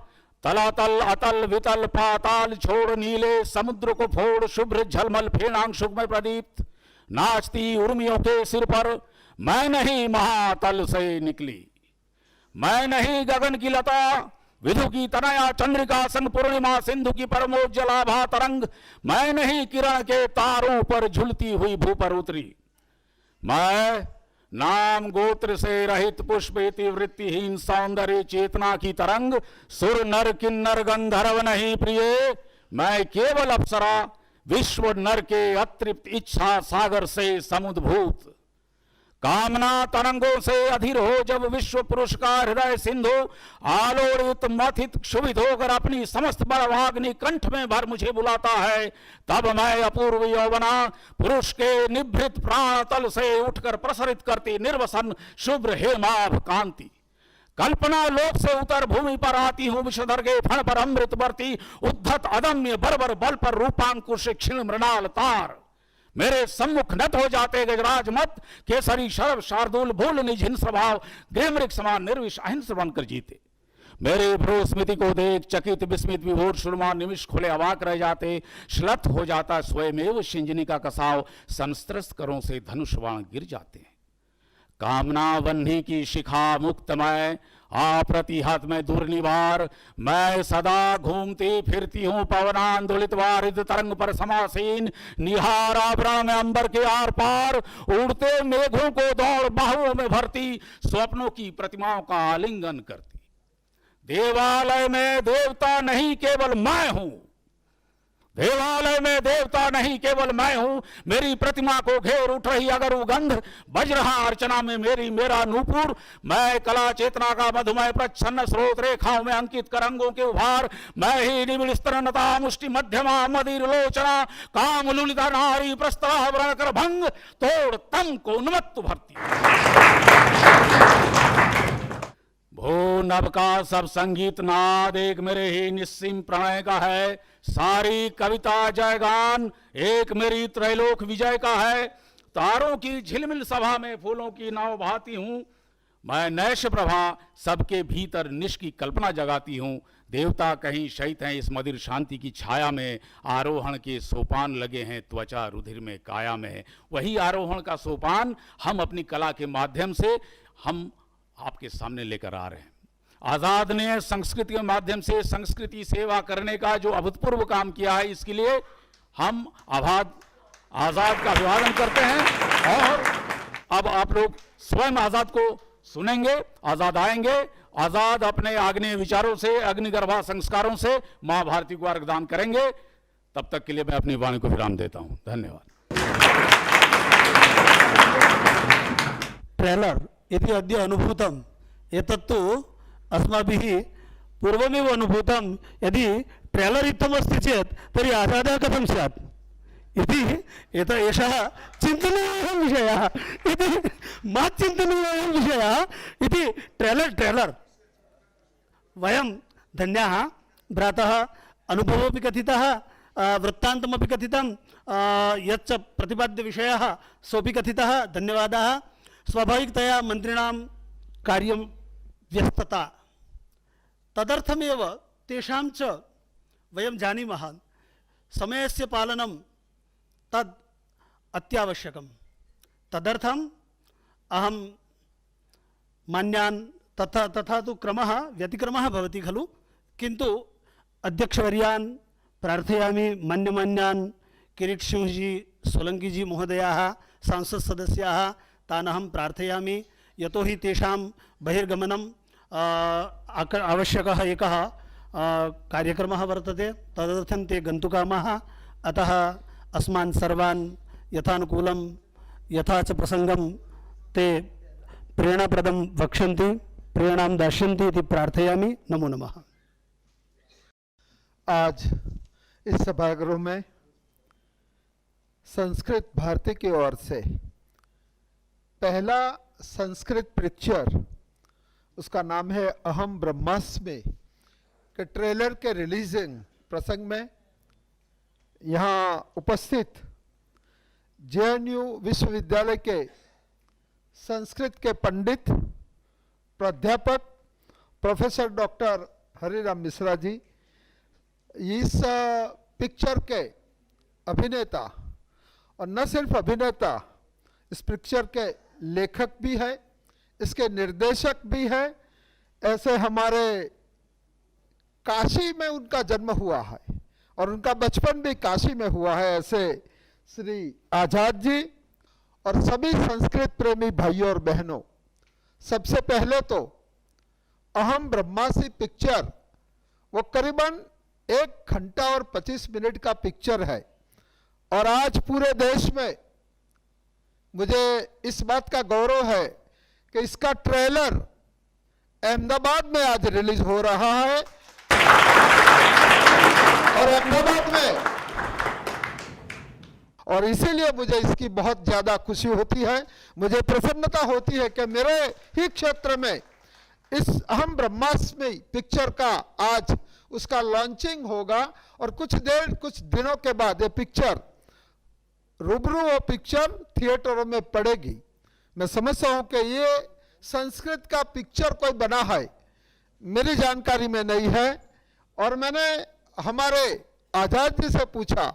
S4: तलातल अतल वितल पाताल छोड़ नीले समुद्र को फोड़, शुभ्र झलमल फेनांशुक में प्रदीप्त नाचती उर्मियों के सिर पर। मैं नहीं महातल से निकली, मैं नहीं गगन की लता, विधु की तनया चंद्रिका संग पूर्णिमा, सिंधु की परमोज्जलाभा तरंग। मैं नहीं किरण के तारों पर झुलती हुई भू पर उतरी, मैं नाम गोत्र से रहित पुष्प इति वृत्तिहीन सौंदर्य चेतना की तरंग, सुर नर किन्नर गंधर्व नहीं प्रिय, मैं केवल अप्सरा विश्व नर के अतृप्त इच्छा सागर से समुद्भूत, कामना तरंगों से अधीर हो जब विश्व पुरुष का हृदय सिंधु, आलोड़ित मथित क्षुभित होकर अपनी समस्त बड़भाग्नि कंठ में भर मुझे बुलाता है, तब मैं अपूर्व यौवना पुरुष के निभृत प्राण तल से उठकर प्रसरित करती निर्वसन शुभ्र हेमाभ कांति, कल्पना लोक से उतर भूमि पर आती हूं विषधर के फण पर अमृत बरती, उद्धत अदम्य बर्बर बल पर रूपांकुश क्षीण मृणाल तार, मेरे सम्मुख नत हो जाते गजराज मत, केसरी शरभ शार्दूल भूल निझिन स्वभाव, ग्रीमृग समान निर्विष अहिंस बनकर जीते, मेरे भ्रू स्मृति को देख चकित विस्मित विभोर सुरमा निमिष खुले अवाक रह जाते, श्लथ हो जाता स्वयमेव शिंजनी का कसाव, संस्त्रस्त करों से धनुष बाण गिर जाते हैं, कामना वन्ही की शिखा मुक्त मैं आप्रतिहत में दुर्निवार, मैं सदा घूमती फिरती हूं पवनांदोलित वारिद तरंग पर समासीन, निहार आवरण में अंबर के आर पार, उड़ते मेघों को दौड़ बाहुओं में भरती, स्वप्नों की प्रतिमाओं का आलिंगन करती, देवालय में देवता नहीं केवल मैं हूं, देवालय में देवता नहीं केवल मैं हूं, मेरी प्रतिमा को घेर उठ रही अगर उगंध, बज रहा अर्चना में मेरा नूपुर, मैं कला चेतना का मधुमय प्रच्छन्न स्रोत रेखाओं में अंकित करंगों के उभार, मैं ही निबिड़ स्तनता मुष्टि मध्यमा मदिर लोचना, काम लुलिता नारी प्रस्तरा व्रण कर भंग, तोड़ तम को उन्मत्त भरती, भो नभ का सब संगीत नाद एक मेरे ही निस्सीम प्रणय का है, सारी कविता जयगान एक मेरी त्रैलोक विजय का है, तारों की झिलमिल सभा में फूलों की नाव बहाती हूं, मैं नैश प्रभा सबके भीतर निश की कल्पना जगाती हूं, देवता कहीं शहीद हैं इस मदिर शांति की छाया में, आरोहण के सोपान लगे हैं त्वचा रुधिर में काया में, वही आरोहण का सोपान हम अपनी कला के माध्यम से हम आपके सामने लेकर आ रहे हैं। आजाद ने संस्कृति के माध्यम से संस्कृति सेवा करने का जो अभूतपूर्व काम किया है, इसके लिए हम आजाद का अभिवादन करते हैं। और अब आप लोग स्वयं आजाद को सुनेंगे, आजाद आएंगे, आजाद अपने आग्नेय विचारों से अग्निगर्भा संस्कारों से मां भारती को अर्घदान करेंगे। तब तक के लिए मैं अपनी वाणी को विराम देता हूं। धन्यवाद।
S2: ट्रेलर इति अद्य अनुभूतम् एतत्तु अस्माभिः पूर्वमेव अनुभूतं। यदि ट्रेलर इत्थमस्ति चेत् तर्हि आजादः कथं स्यात् इति एषः चिन्तनीयः विषयः इति चिन्तनीयः विषयः इति ट्रेलर वयं धन्याः। भ्रातः अनुभवोऽपि कथितः, वृत्तान्तमपि कथितं, यच्च प्रतिपाद्यविषयः सोऽपि कथितः। धन्यवादाः। स्वाभाविकतया मन्त्रिणां कार्यं व्यस्तता, तदर्थमेव तेषां च वयं जानीमः समयस्य पालनं तद् अत्यावश्यकं। तदर्थम् अहं मान्यान् तथा तु क्रमः व्यतिक्रमः भवति खलु, किन्तु अध्यक्षवर्यान् प्रार्थयामि, मान्यमान्यान् किरीट सिंह जी सोलंकी जी महोदयाः सांसद सदस्याः तान् अहं प्रार्थयामि, यतोहि तेषां बहिर्गमनम् आवश्यकः एकः कार्यक्रमः वर्तते, तदर्थं ते गन्तुकामाः। अतः अस्मान् सर्वान् यथानुकूलं यथा च प्रसंगं ते प्रेरणाप्रदं वक्ष्यन्ति, प्रेरणां दास्यन्ति इति प्रार्थयामि। नमो नमः।
S5: आज इस सभागृह में संस्कृत भारती की ओर से पहला संस्कृत पिक्चर, उसका नाम है अहम ब्रह्मास्मि, के ट्रेलर के रिलीजिंग प्रसंग में यहाँ उपस्थित जेएनयू विश्वविद्यालय के संस्कृत के पंडित प्राध्यापक प्रोफेसर डॉक्टर हरिराम मिश्रा जी, इस पिक्चर के अभिनेता और न सिर्फ अभिनेता, इस पिक्चर के लेखक भी है, इसके निर्देशक भी है। ऐसे हमारे काशी में उनका जन्म हुआ है और उनका बचपन भी काशी में हुआ है, ऐसे श्री आजाद जी। और सभी संस्कृत प्रेमी भाइयों और बहनों, सबसे पहले तो अहम ब्रह्मासी पिक्चर वो करीबन 1 घंटा और 25 मिनट का पिक्चर है और आज पूरे देश में मुझे इस बात का गौरव है कि इसका ट्रेलर अहमदाबाद में आज रिलीज हो रहा है और अहमदाबाद में, और इसीलिए मुझे इसकी बहुत ज्यादा खुशी होती है, मुझे प्रसन्नता होती है कि मेरे ही क्षेत्र में इस अहम ब्रह्मास्मि पिक्चर का आज उसका लॉन्चिंग होगा और कुछ दिनों के बाद ये पिक्चर रूबरू वो पिक्चर थिएटरों में पड़ेगी। मैं समझता हूं कि ये संस्कृत का पिक्चर कोई बना है, मेरी जानकारी में नहीं है, और मैंने हमारे आजाद जी से पूछा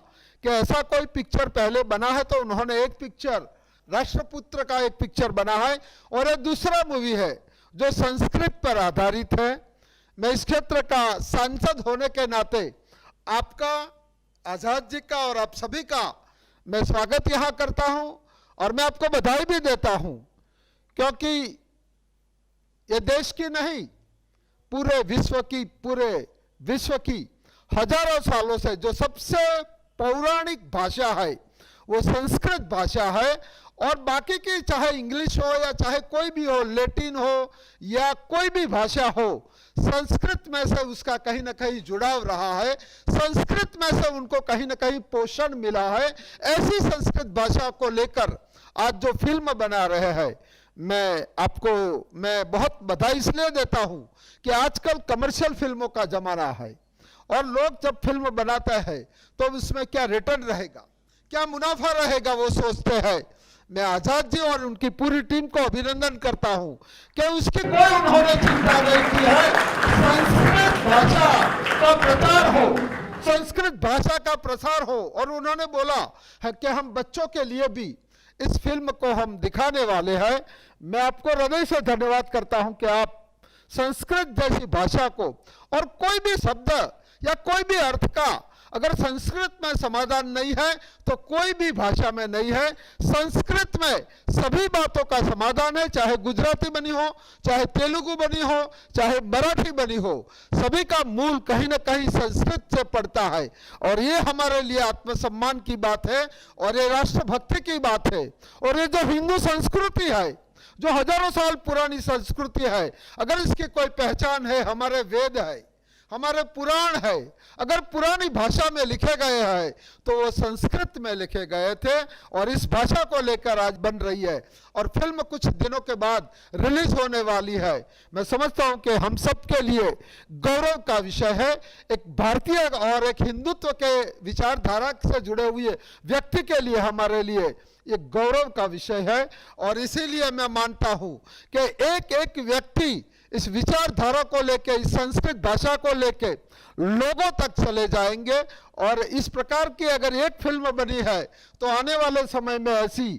S5: कि ऐसा कोई पिक्चर पहले बना है, तो उन्होंने एक पिक्चर राष्ट्रपुत्र का एक पिक्चर बना है और एक दूसरा मूवी है जो संस्कृत पर आधारित है। मैं इस क्षेत्र का सांसद होने के नाते आपका, आजाद जी का और आप सभी का मैं स्वागत यहां करता हूं और मैं आपको बधाई भी देता हूं, क्योंकि ये देश की नहीं पूरे विश्व की हजारों सालों से जो सबसे पौराणिक भाषा है वो संस्कृत भाषा है, और बाकी की चाहे इंग्लिश हो या चाहे कोई भी हो, लैटिन हो या कोई भी भाषा हो, संस्कृत में से उसका कहीं ना कहीं जुड़ाव रहा है, संस्कृत में से उनको कहीं ना कहीं पोषण मिला है। ऐसी संस्कृत भाषा को लेकर आज जो फिल्म बना रहे हैं, मैं बहुत बधाई इसलिए देता हूं कि आजकल कमर्शियल फिल्मों का जमाना है और लोग जब फिल्म बनाते हैं तो उसमें क्या रिटर्न रहेगा, क्या मुनाफा रहेगा, वो सोचते हैं। मैं आजाद जी और उनकी पूरी टीम को अभिनंदन करता हूं कि उसकी कोई उन्होंने चिंता नहीं की है। संस्कृत भाषा का प्रचार हो, संस्कृत भाषा का प्रसार हो, और उन्होंने बोला है कि हम बच्चों के लिए भी इस फिल्म को हम दिखाने वाले हैं। मैं आपको हृदय से धन्यवाद करता हूं कि आप संस्कृत जैसी भाषा को, और कोई भी शब्द या कोई भी अर्थ का अगर संस्कृत में समाधान नहीं है तो कोई भी भाषा में नहीं है। संस्कृत में सभी बातों का समाधान है, चाहे गुजराती बनी हो, चाहे तेलुगु बनी हो, चाहे मराठी बनी हो, सभी का मूल कहीं ना कहीं संस्कृत से पड़ता है। और ये हमारे लिए आत्मसम्मान की बात है और ये राष्ट्रभक्ति की बात है। और ये जो हिंदू संस्कृति है, जो हजारों साल पुरानी संस्कृति है, अगर इसकी कोई पहचान है, हमारे वेद है, हमारे पुराण है, अगर पुरानी भाषा में लिखे गए हैं तो वो संस्कृत में लिखे गए थे और इस भाषा को लेकर आज बन रही है और फिल्म कुछ दिनों के बाद रिलीज होने वाली है। मैं समझता हूं कि हम सब के लिए गौरव का विषय है। एक भारतीय और एक हिंदुत्व के विचारधारा से जुड़े हुए व्यक्ति के लिए हमारे लिए ये गौरव का विषय है और इसीलिए मैं मानता हूं कि एक एक व्यक्ति इस विचारधारा को लेके, इस संस्कृत भाषा को लेके लोगों तक चले जाएंगे। और इस प्रकार की अगर एक फिल्म बनी है तो आने वाले समय में ऐसी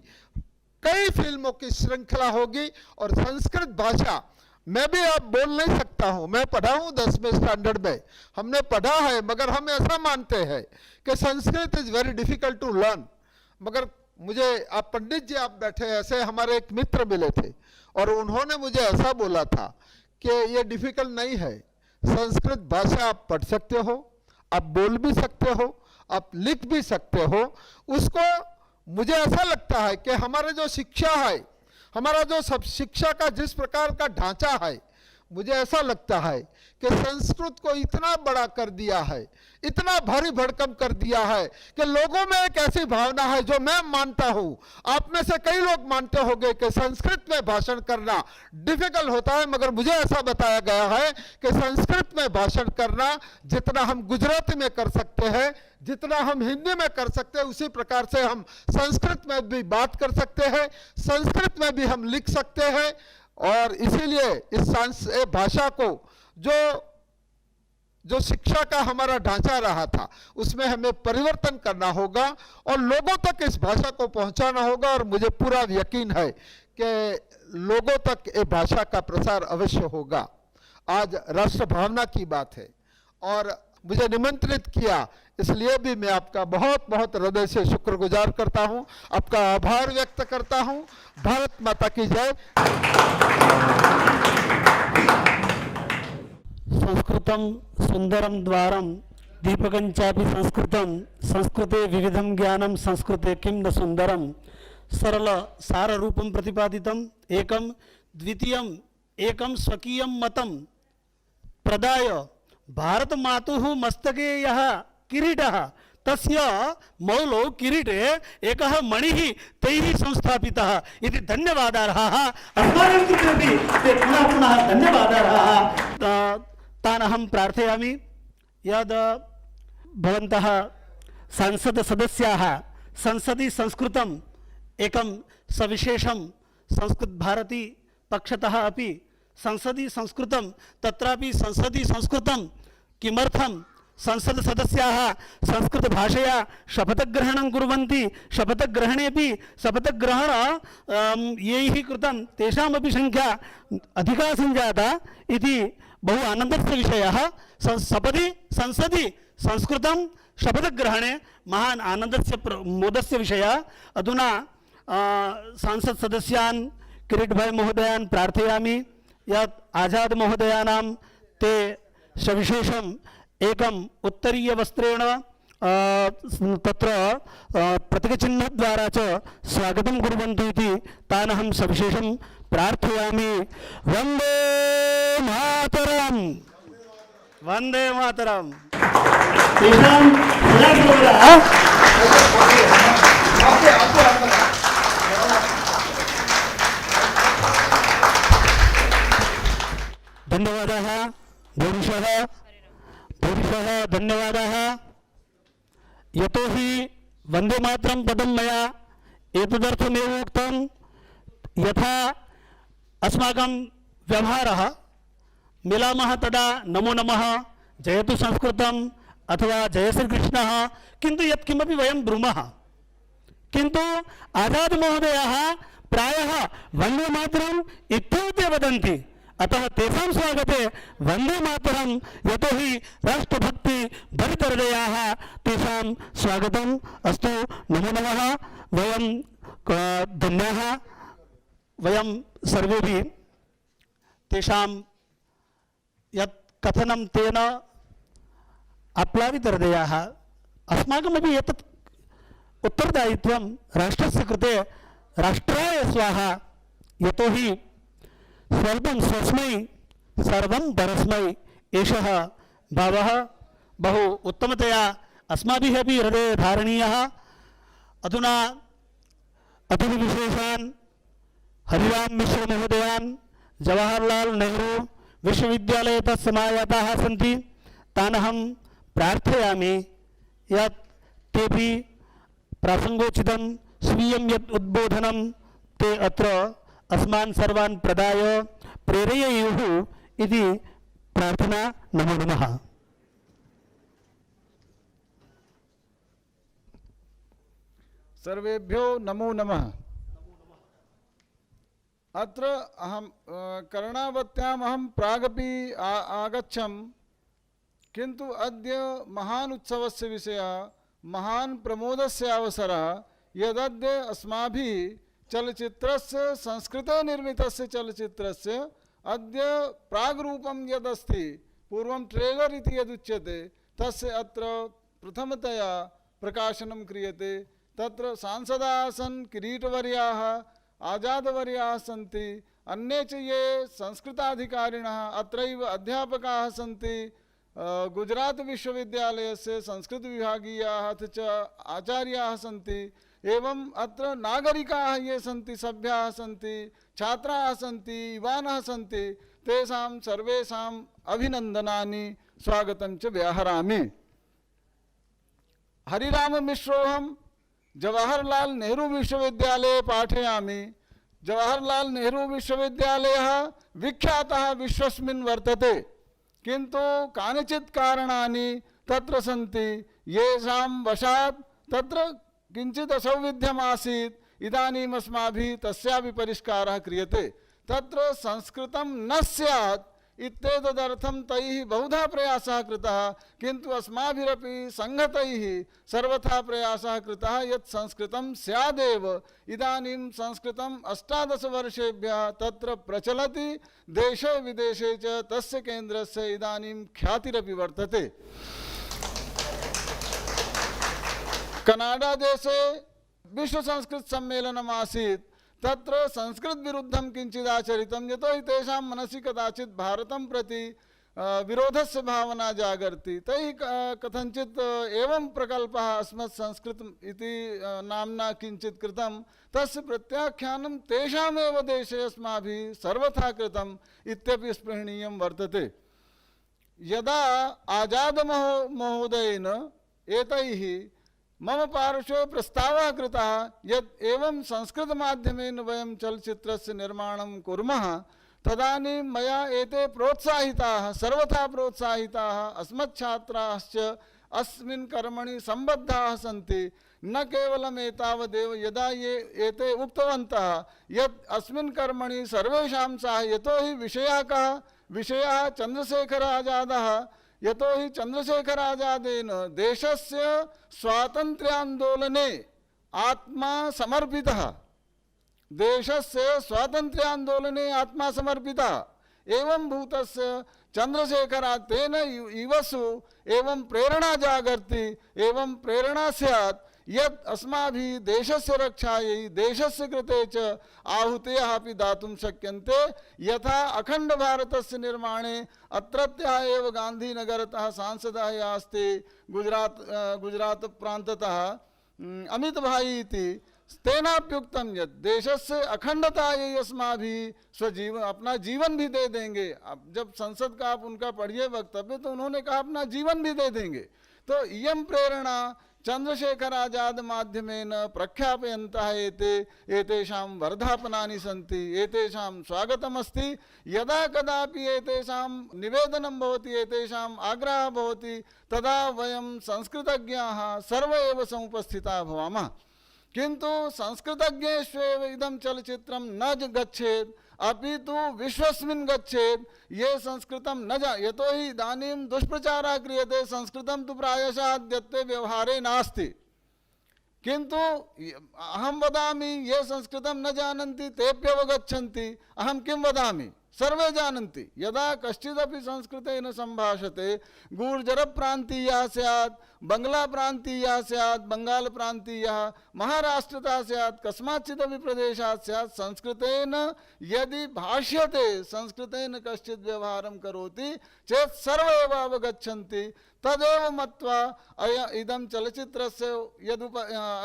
S5: कई फिल्मों की श्रृंखला होगी। और संस्कृत भाषा मैं भी अब बोल नहीं सकता हूं, मैं पढ़ा हूं 10वें स्टैंडर्ड में, हमने पढ़ा है, मगर हम ऐसा मानते हैं कि Sanskrit is very difficult to learn. मगर मुझे, आप पंडित जी आप बैठे, ऐसे हमारे एक मित्र मिले थे और उन्होंने मुझे ऐसा बोला था कि ये डिफिकल्ट नहीं है, संस्कृत भाषा आप पढ़ सकते हो, आप बोल भी सकते हो, आप लिख भी सकते हो। उसको मुझे ऐसा लगता है कि हमारे जो शिक्षा है, हमारा जो सब शिक्षा का जिस प्रकार का ढांचा है, मुझे ऐसा लगता है कि संस्कृत को इतना बड़ा कर दिया है, इतना भारी भड़कम कर दिया है कि लोगों में एक ऐसी भावना है जो मैं मानता हूं, आप में से कई लोग मानते होंगे कि संस्कृत में भाषण करना डिफिकल्ट होता है, मगर मुझे ऐसा बताया गया है कि संस्कृत में भाषण करना जितना हम गुजराती में कर सकते हैं, जितना हम हिंदी में कर सकते हैं, उसी प्रकार से हम संस्कृत में भी बात कर सकते हैं, संस्कृत में भी हम लिख सकते हैं। और इसीलिए इस भाषा को जो शिक्षा का हमारा ढांचा रहा था उसमें हमें परिवर्तन करना होगा और लोगों तक इस भाषा को पहुंचाना होगा। और मुझे पूरा यकीन है कि लोगों तक ये भाषा का प्रसार अवश्य होगा। आज राष्ट्र भावना की बात है और मुझे निमंत्रित किया इसलिए भी मैं आपका बहुत बहुत हृदय से शुक्रगुजार करता हूं, आपका आभार व्यक्त करता हूं। भारत माता की जय।
S2: संस्कृतं सुंदरम द्वारम दीपकं चापि संस्कृतं संस्कृते विविधं ज्ञानं संस्कृते किं न सुंदरम। सरल सार रूपं प्रतिपादितम् एकं द्वितीयम् एकं स्वकीयं मतं प्रदाय भारत मातुः मस्तके यः किरीटः तस्य मौलो किरीटे एकः मणिः तैः संस्थापितः इति धन्यवादार्हाः। अस्माकं कृतेपि ते पुनः पुनः धन्यवादार्हाः। तान् अहं प्रार्थयामि यद् भवन्तः संसद सदस्याः संसदि संस्कृतम् एकं सविशेषं संस्कृत भारती पक्षतः अपि संसदि संस्कृतं तत्रापि संसदि संस्कृतं किमर्थं संसद सदस्याः संस्कृत भाषया शपथग्रहणं कुर्वन्ति शपथग्रहणेपि शपथग्रहण यैः कृतं तेषामपि संख्या अधिका सञ्जाता इति बहु आनन्दस्य विषयः। सपदि संसदि संस्कृतं शपथग्रहणे महान् आनन्दस्य मोदस्य विषयः। अधुना सांसद सदस्यान् किरीटभाई महोदयान् प्रार्थयामि यत् आजाद महोदयानां ते सविशेषम् एकम् उत्तरीय वस्त्रेण तत्र प्रतीकचिह्नद्वारा च स्वागतं कुर्वन्तु इति तान् अहं सविशेषं प्रार्थयामि। वन्दे मातरम् वन्दे मातरम्। तेषां धन्यवादाः भूरिशः धन्यवादाः। यतोहि वन्दे मातरं पदं मया एतदर्थमेव उक्तं यथा अस्माकं व्यवहारः मिलामः तदा नमो नमः जयतु संस्कृतम् अथवा जय श्रीकृष्णः किन्तु यत्किमपि वयं ब्रूमः किन्तु आजाद महोदयाः प्रायः वन्दे मातरम् इत्येव वदन्ति। अतः तेषां स्वागते वन्दे मातरं यतोहि राष्ट्रभक्ति भरितहृदयाः तेषां स्वागतम् अस्तु। नमो नमः। वयं धन्याः वयं सर्वेपि तेषां यत् कथनं तेन आप्लावितहृदयाः अस्माकमपि एतत् उत्तरदायित्वं राष्ट्रस्य कृते राष्ट्राय स्वाहा यतोहि स्वल्पं स्वस्मै सर्वं परस्मै एषः भावः बहु उत्तमतया अस्माभिः अपि हृदये धारणीयः। अधुना अतिथिविशेषान् हरिराम मिश्र महोदयान् जवाहरलाल नेहरू विश्वविद्यालयतः समायाताः सन्ति तान् अहं प्रार्थयामि यत् तेपि प्रासङ्गोचितं स्वीयं यत् उद्बोधनं ते अत्र अस्मान् सर्वान् प्रदाय प्रेरयेयुः इति प्रार्थना। नमो नमः।
S6: सर्वेभ्यो नमो नमः। अत्र अहं कर्णावत्याम् अहं प्रागपि आगच्छम् किन्तु अद्य महान् उत्सवस्य विषयः महान् प्रमोदस्य अवसरः यदद्य अस्माभिः चलचित्रस्य संस्कृते निर्मितस्य चलचित्रस्य अद्य प्राग्रूपं यदस्ति पूर्वं ट्रेलर् इति यदुच्यते तस्य अत्र प्रथमतया प्रकाशनं क्रियते। तत्र सांसदाः सन् किरीटवर्याः आजादवर्याः सन्ति अन्ये च ये संस्कृताधिकारिणः अत्रैव अध्यापकाः सन्ति गुजरात विश्वविद्यालयस्य संस्कृतविभागीयाः अथ च आचार्याः सन्ति एवं अत्र नागरिकाः ये सन्ति सभ्याः सन्ति छात्राः सन्ति युवानः सन्ति तेषां सर्वेषाम् अभिनन्दनानि स्वागतं च व्याहरामि। हरिराम मिश्रोऽहं जवाहरलाल नेहरू विश्वविद्यालये पाठयामि। जवाहरलाल नेहरू विश्वविद्यालयः विख्यातः विश्वस्मिन् वर्तते किन्तु कानिचित् कारणानि तत्र सन्ति येषां वशात् तत्र किञ्चित् असौविध्यम् आसीत्। इदानीम् अस्माभिः तस्यापि परिष्कारः क्रियते। तत्र संस्कृतं न स्यात् इत्येतदर्थं तैः बहुधा प्रयासः कृतः, किन्तु अस्माभिरपि संघतैः सर्वथा प्रयासः कृतः यत् संस्कृतं स्यादेव। इदानीं संस्कृतं 18 वर्षेभ्यः तत्र प्रचलति, देशे विदेशे च तस्य केन्द्रस्य इदानीं ख्यातिरपि वर्तते। कनाडा देशे विश्व संस्कृत सम्मेलनम् आसीत्, तत्र संस्कृत विरुद्धं किञ्चिदाचरितं, यतोहि तेषां मनसि कदाचित् भारतं प्रति विरोधस्य भावना जागर्ति। तैः कथञ्चित् एवं प्रकल्पः अस्मत् संस्कृत इति नाम्ना किञ्चित् कृतं, तस्य प्रत्याख्यानं तेषामेव देशे अस्माभिः सर्वथा कृतम् इत्यपि स्पृहणीयं वर्तते। यदा आजाद महोदयेन एतैः मम पार्श्वे प्रस्तावः कृतः यत् एवं संस्कृतमाध्यमेन वयं चलच्चित्रस्य निर्माणं कुर्मः, तदानीं मया एते प्रोत्साहिताः, सर्वथा प्रोत्साहिताः अस्मच्छात्राश्च अस्मिन् कर्मणि सम्बद्धाः सन्ति। न केवलम् एतावदेव, यदा एते उक्तवन्तः यत् अस्मिन् कर्मणि सर्वेषां साहाय्यं, यतोहि विषयः कः, विषयः चन्द्रशेखर आजादः, यतोहि चन्द्रशेखर आजादेन देशस्य स्वातन्त्र्यान्दोलने आत्मा समर्पितः, देशस्य स्वातन्त्र्यान्दोलने आत्मा समर्पितः। एवं भूतस्य चन्द्रशेखरात् तेन युवसु एवं प्रेरणा जागर्ति, एवं प्रेरणा स्यात् यत् अस्माभिः देशस्य रक्षायै, देशस्य कृते च आहुतयः अपि दातुं शक्यन्ते। यथा अखण्ड भारतस्य निर्माणे अत्रत्यः एव गान्धीनगरतः सांसदः यः अस्ति, गुजरात प्रान्ततः अमित भाई इति, तेनाप्युक्तं यत् देशस्य अखंडतायै अस्माभिः स्वजीवन, अपना जीवन भी दे देंगे। अब जब संसद का आप उनका पढ़िए वक्तव्य, तो उन्होंने कहा अपना जीवन भी दे देंगे। तो इयं प्रेरणा चंद्रशेखर आजाद माध्यमेन प्रख्यापयन्तः एतेषां वर्धापनानि सन्ति, एतेषां स्वागतमस्ति। यदा कदापि एतेषां निवेदनं भवति, एतेषाम् आग्रहः भवति, तदा वयं संस्कृतज्ञाः सर्वे एव समुपस्थिताः भवामः। किन्तु संस्कृतज्ञेष्वेव इदं चलचित्रं न गच्छेत्, अपि तु विश्वस्मिन् गच्छेत्। ये संस्कृतं न यतोहि इदानीं दुष्प्रचारः क्रियते, संस्कृतं तु प्रायशः अद्यत्वे व्यवहारे नास्ति। किन्तु अहं वदामि, ये संस्कृतं न जानन्ति तेऽप्यवगच्छन्ति। अहं किं वदामि, सर्वे जानन्ति। यदा कश्चिदपि संस्कृतेन सम्भाषते, गूर्जरप्रान्तीयः स्यात्, बङ्गलाप्रान्तीयः स्यात्, बङ्गालप्रान्तीयः, महाराष्ट्रतः स्यात्, कस्माच्चिदपि प्रदेशात् स्यात्, संस्कृतेन यदि भाष्यते, संस्कृतेन कश्चित् व्यवहारं करोति चेत् सर्वे एव अवगच्छन्ति। तदेव मत्वा इदं चलचित्रस्य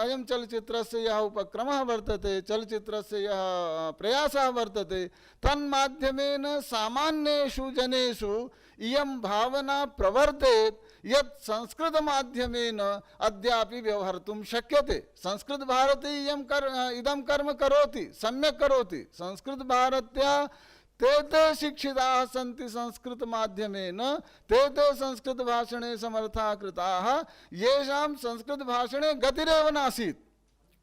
S6: अयं चलचित्रस्य यः उपक्रमः वर्तते, चलचित्रस्य यः प्रयासः वर्तते, तन्माध्यमेन सामान्येषु जनेषु इयं भावना प्रवर्तेत् यत् संस्कृतमाध्यमेन अद्यापि व्यवहर्तुं शक्यते। संस्कृतभारती इदं कर्म करोति, सम्यक् करोति। संस्कृतभारत्या ते शिक्षिताः सन्ति संस्कृतमाध्यमेन, ते संस्कृतभाषणे समर्थाः कृताः, येषां संस्कृतभाषणे गतिरेव नासीत्।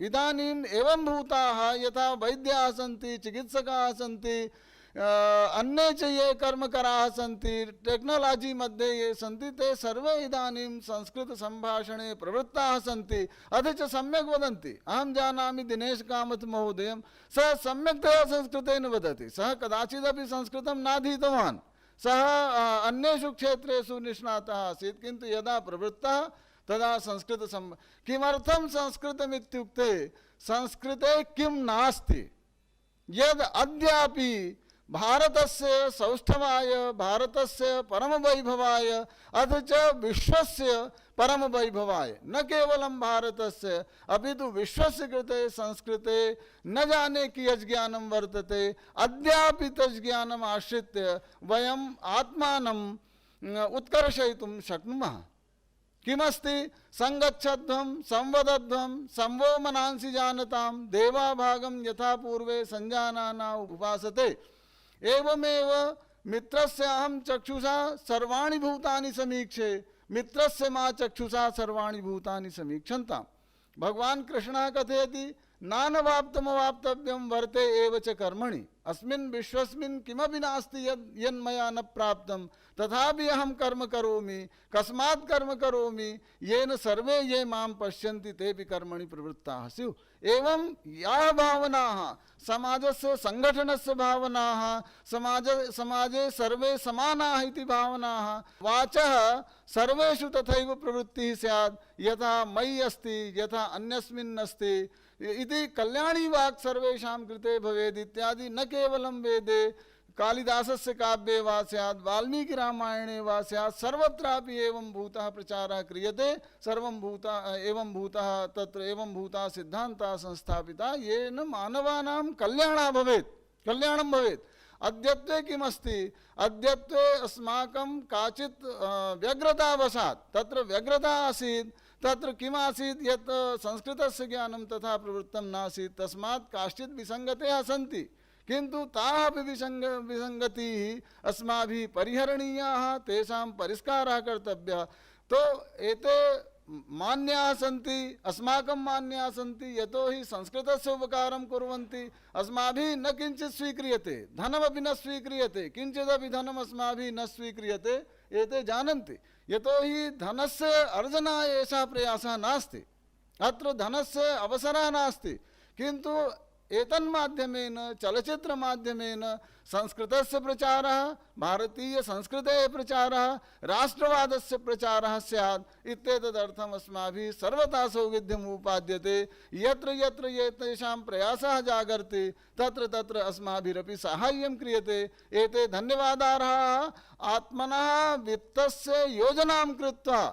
S6: इदानीम् एवं भूताः यथा वैद्याः सन्ति, चिकित्सकाः सन्ति, अन्ये च ये कर्मकराः सन्ति, टेक्नोलॉजी मध्ये ये सन्ति, ते सर्वे इदानीं संस्कृतसम्भाषणे प्रवृत्ताः सन्ति। अथ च सम्यक् वदन्ति। अहं जानामि दिनेश कामत् महोदयं, सः सम्यक्तया संस्कृतेन वदति। सः कदाचिदपि संस्कृतं नाधीतवान्, सः अन्येषु क्षेत्रेषु निष्णातः आसीत्, किन्तु यदा प्रवृत्तः तदा किमर्थं संस्कृतमित्युक्ते संस्कृते किं नास्ति, यद् अद्यापि भारतस्य सौष्ठवाय, भारतस्य परमवैभवाय, अथ च विश्वस्य परमवैभवाय, न केवलं भारतस्य अपि तु विश्वस्य कृते संस्कृते न जाने कियत् ज्ञानं वर्तते। अद्यापि तत् ज्ञानम् आश्रित्य वयम् आत्मानं उत्कर्षयितुं शक्नुमः। किमस्ति, संगच्छध्वं संवदध्वं संवो मनांसि जानतां देवाभागं यथा पूर्वे संजानाना उपासते। एवमेव मित्रस्य अहं चक्षुषा सर्वाणि भूतानि समीक्षे, मित्रस्य मा चक्षुषा सर्वाणि भूतानि समीक्षन्ताम्। भगवान् कृष्णः कथयति, नानवाप्तमवाप्तव्यम वर्ते एव च कर्मणि अस्मिन् विश्वस्मिन् किमपि नास्ति यन्मया न प्राप्तं तथापि अहं कर्म करोमि कस्मात् कर्म करोमि येन सर्वे ये मां पश्यन्ति तेपि कर्मणि प्रवृत्ताः स्युः। एवं याः भावनाः समाजस्य संगठनस्य भावनाः समाजे सर्वे समानाः इति भावनाः वाचः सर्वेषु तथैव प्रवृत्तिः स्यात् यथा मयि अस्ति यथा अन्यस्मिन् अस्ति इति कल्याणी वाक् सर्वेषां कृते भवेत् इत्यादि न केवलं वेदे कालिदासस्य काव्ये वा स्यात् वाल्मीकि रामायणे वा स्यात् सर्वत्रापि एवं भूतः प्रचारः क्रियते सर्वं भूता एवं भूतः तत्र एवं भूता सिद्धान्तः संस्थापिता येन मानवानां कल्याणं भवेत्। अद्यत्वे किमस्ति अद्यत्वे अस्माकं काचित् व्यग्रतावशात् तत्र व्यग्रता आसीत् तत्र किम् आसीत् यत् संस्कृतस्य ज्ञानं तथा प्रवृत्तं नासीत् तस्मात् काश्चित् विसङ्गतयः सन्ति किन्तु ताः अपि विसङ्गतिः अस्माभिः परिहरणीयाः तेषां परिष्कारः कर्तव्यः। तो एते मान्याः सन्ति अस्माकं मान्याः सन्ति यतोहि संस्कृतस्य उपकारं कुर्वन्ति अस्माभिः न किञ्चित् स्वीक्रियते धनमपि न स्वीक्रियते किञ्चिदपि धनम् अस्माभिः न स्वीक्रियते एते जानन्ति यतोहि धनस्य अर्जनाय एषः प्रयासः नास्ति अत्र धनस्य अवसरः नास्ति किन्तु एतन्माध्यमेन चलचित्रमाध्यमेन संस्कृतस्य प्रचारः भारतीय संस्कृतेः प्रचारः राष्ट्रवादस्य प्रचारः स्यात् इत्येतदर्थम् अस्माभिः सर्वथा सौविध्यम् उपाद्यते यत्र यत्र एतेषां प्रयासः जागर्ति तत्र तत्र अस्माभिरपि साहाय्यं क्रियते। एते धन्यवादार्हाः आत्मनः वित्तस्य योजनां कृत्वा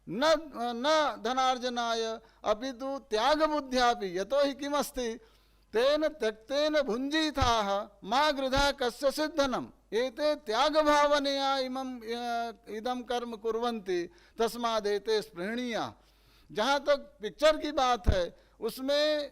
S6: न धनार्जनाय अपितु त्यागबुद्ध्यापि यतोहि किमस्ति तेन त्यक्तेन भुञ्जीथाः मा गृधः कस्यचित् धनम् एते त्यागभावनया इदं कर्म कुर्वन्ति तस्मादेते स्पृहणीयाः। जहाँ तक पिक्चर की बात है उसमें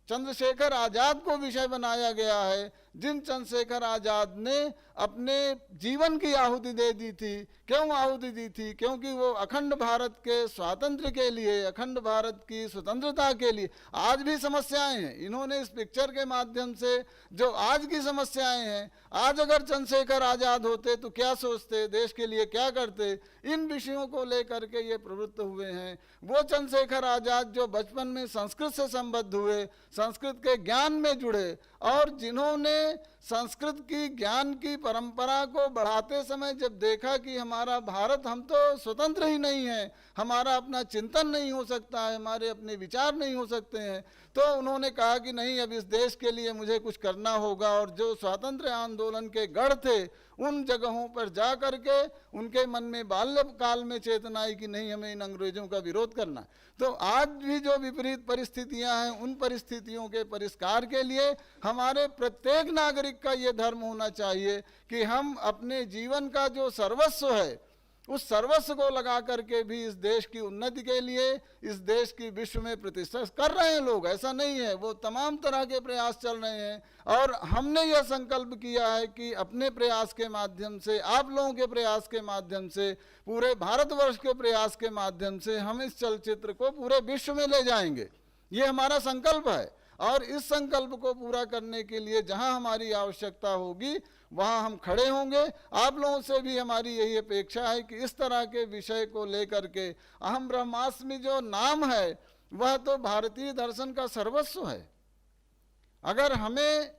S6: चंद्रशेखर आज़ाद को विषय बनाया गया है जिन चंद्रशेखर आज़ाद ने अपने जीवन की आहुति दे दी थी। क्यों आहुति दी थी? क्योंकि वो अखंड भारत के स्वातंत्र्य के लिए अखंड भारत की स्वतंत्रता के लिए आज भी समस्याएं हैं। इन्होंने इस पिक्चर के माध्यम से जो आज की समस्याएं हैं आज अगर चंद्रशेखर आज़ाद होते तो क्या सोचते देश के लिए क्या करते इन विषयों को लेकर के ये प्रवृत्त हुए हैं। वो चंद्रशेखर आज़ाद जो बचपन में संस्कृत से संबद्ध हुए संस्कृत के ज्ञान में जुड़े और जिन्होंने संस्कृत की ज्ञान की परंपरा को बढ़ाते समय जब देखा कि हमारा भारत हम तो स्वतंत्र ही नहीं है हमारा अपना चिंतन नहीं हो सकता है हमारे अपने विचार नहीं हो सकते हैं तो उन्होंने कहा कि नहीं अब इस देश के लिए मुझे कुछ करना होगा। और जो स्वातंत्र्य आंदोलन के गढ़ थे उन जगहों पर जा कर के उनके मन में बाल्यकाल में चेतना आई कि नहीं हमें इन अंग्रेजों का विरोध करना। तो आज भी जो विपरीत परिस्थितियां हैं उन परिस्थितियों के परिष्कार के लिए हमारे प्रत्येक नागरिक का ये धर्म होना चाहिए कि हम अपने जीवन का जो सर्वस्व है उस सर्वस्व को लगा करके भी इस देश की उन्नति के लिए इस देश की विश्व में प्रतिष्ठा कर रहे हैं लोग। ऐसा नहीं है वो तमाम तरह के प्रयास चल रहे हैं और हमने यह संकल्प किया है कि अपने प्रयास के माध्यम से आप लोगों के प्रयास के माध्यम से पूरे भारतवर्ष के प्रयास के माध्यम से हम इस चलचित्र को पूरे विश्व में ले जाएंगे। ये हमारा संकल्प है और इस संकल्प को पूरा करने के लिए जहां हमारी आवश्यकता होगी वहां हम खड़े होंगे। आप लोगों से भी हमारी यही अपेक्षा है कि इस तरह के विषय को लेकर के अहम ब्रह्मास्मि जो नाम है वह तो भारतीय दर्शन का सर्वस्व है। अगर हमें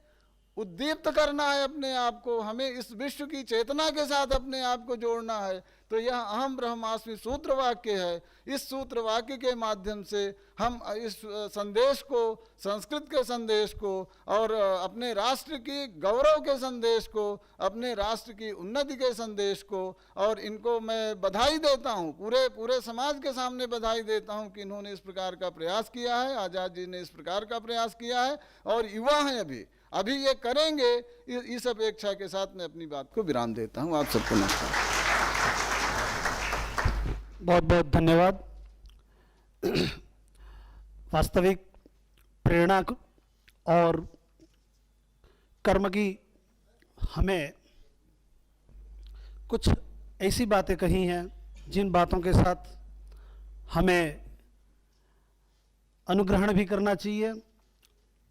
S6: उद्दीप्त करना है अपने आप को हमें इस विश्व की चेतना के साथ अपने आप को जोड़ना है तो यह अहम ब्रह्मास्मि सूत्र वाक्य है। इस सूत्र वाक्य के माध्यम से हम इस संदेश को संस्कृत के संदेश को और अपने राष्ट्र की गौरव के संदेश को अपने राष्ट्र की उन्नति के संदेश को और इनको मैं बधाई देता हूँ पूरे समाज के सामने बधाई देता हूँ कि इन्होंने इस प्रकार का प्रयास किया है। आज़ाद जी ने इस प्रकार का प्रयास किया है और युवा हैं अभी ये करेंगे। इस अपेक्षा के साथ मैं अपनी बात को विराम देता हूँ। आप सबको नमस्कार।
S2: बहुत बहुत धन्यवाद। वास्तविक प्रेरणा और कर्म की हमें कुछ ऐसी बातें कही हैं जिन बातों के साथ हमें अनुग्रहण भी करना चाहिए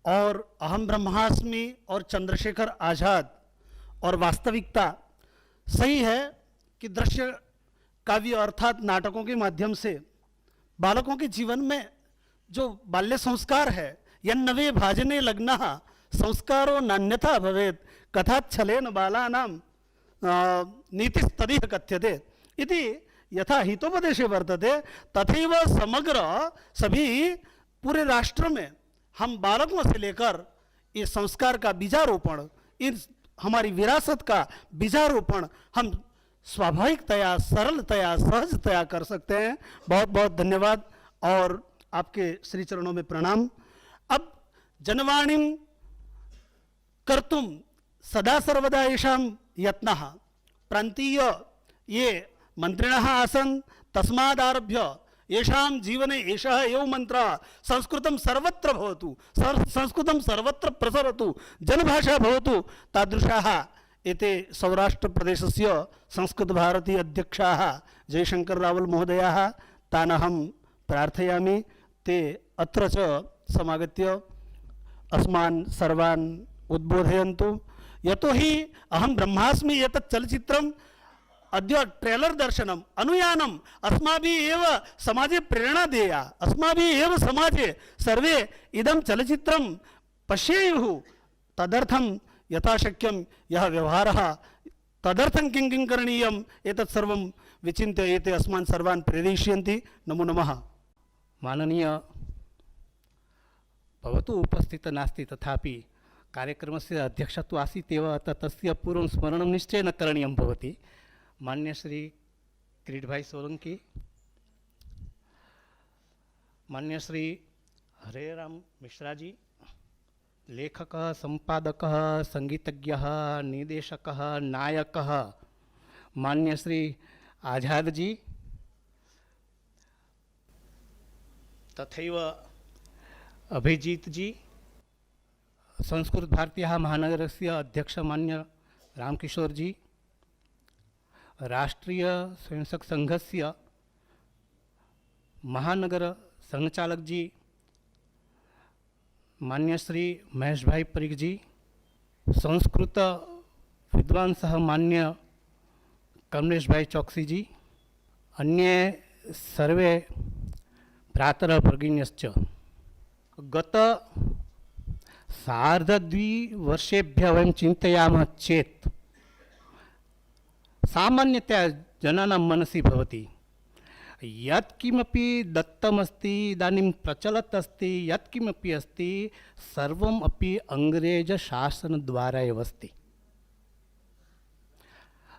S2: और अहम ब्रह्मास्मि और चंद्रशेखर आज़ाद और वास्तविकता सही है कि दृश्य काव्य अर्थात नाटकों के माध्यम से बालकों के जीवन में जो बाल्य संस्कार है यन्नवे भाजने लग्नः संस्कारो नान्यथा भवेत् कथाच्छलेन बालानां नीतिस्तदिह कथ्यते इति यथा हितोपदेशे वर्तते तथैव समग्र सभी पूरे राष्ट्र में हम बालकों से लेकर इस संस्कार का बीजारोपण, इस हमारी विरासत का बीजारोपण हम स्वाभाविकतया, सरलतया, सहजतया कर सकते हैं। बहुत बहुत धन्यवाद और आपके श्री चरणों में प्रणाम। अब जनवाणीं कर्तुम सदा सर्वदा येषां यत्नः प्रांतीय ये मंत्रिणः आसन् तस्मादारभ्य येषां जीवने एषः एव मन्त्रः संस्कृतं सर्वत्र भवतु, संस्कृतं सर्वत्र प्रसरतु, जनभाषा भवतु, तादृशाः एते सौराष्ट्रप्रदेशस्य संस्कृतभारती अध्यक्षाः जयशंकर रावल महोदयाः, तान् अहं प्रार्थयामि ते अत्र च समागत्य अस्मान् सर्वान् उद्बोधयन्तु। यतोहि अहं ब्रह्मास्मि एतत् चलचित्रम् अद्य ट्रेलर दर्शनम् अनुयानम् अस्माभिः एव समाजे प्रेरणा देया, अस्माभिः एव समाजे सर्वे इदं चलचित्रं पश्येयुः। तदर्थं यथाशक्यं यः व्यवहारः तदर्थं किं किं करणीयम् एतत् सर्वं विचिन्त्य एते अस्मान् सर्वान् प्रेरयिष्यन्ति। नमो नमः।
S7: माननीय भवतु उपस्थित नास्ति तथापि कार्यक्रमस्य अध्यक्षत्वम् आसीत् एव, अतः तस्य पूर्वं स्मरणं निश्चयेन करणीयं भवति। मान्य श्री किरीटभाई सोलंकी, मान्य श्री हरेराम मिश्राजी, लेखकः, संपादकः, संगीतज्ञः, निर्देशकः, नायकः, मान्य श्री आझाद जी, तथैव अभिजीत जी, संस्कृत भारतीयः महानगरस्य अध्यक्ष मान्य रामकिशोर जी, राष्ट्रीय स्वयंसेवक संघस्य महानगर संघचालक जी मान्य श्री महेश भाई परिक जी, संस्कृत विद्वांसः मान्य कमलेश भाई चौकसी जी, अन्ये सर्वे भ्रातरः भगिन्यश्च। गत सार्धद्विवर्षेभ्यः वयं चिन्तयामः चेत् सामान्यतया जनानां मनसि भवति यत्किमपि दत्तमस्ति, इदानीं प्रचलत् अस्ति, यत्किमपि अस्ति सर्वम् अपि अङ्ग्रेजशासनद्वारा एव अस्ति।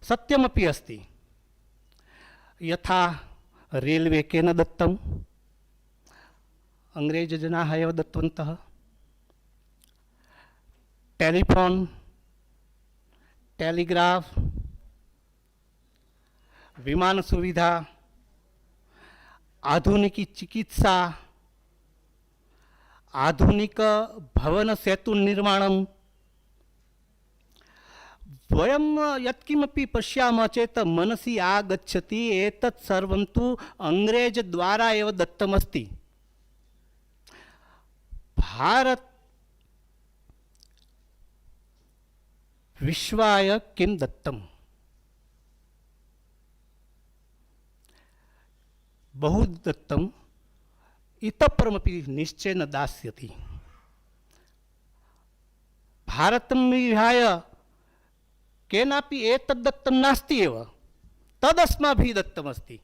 S7: सत्यमपि अस्ति। यथा रेल्वे केन दत्तम्, अङ्ग्रेजजनाः एव दत्तवन्तः। टेलिफोन, टेलीग्राफ, विमान सुविधा, आधुनिक चिकित्सा, आधुनिक भवन सेतु निर्माणं, वयं यत्किमपि पश्यामः चेत् मनसि आगच्छति एतत् सर्वं तु अङ्ग्रेजद्वारा एव दत्तमस्ति। भारत विश्वाय किं दत्तम्? बहु दत्तम्, इतः परमपि निश्चयेन दास्यति। भारतं विहाय केनापि एतद् दत्तं नास्ति एव, तदस्माभिः दत्तमस्ति।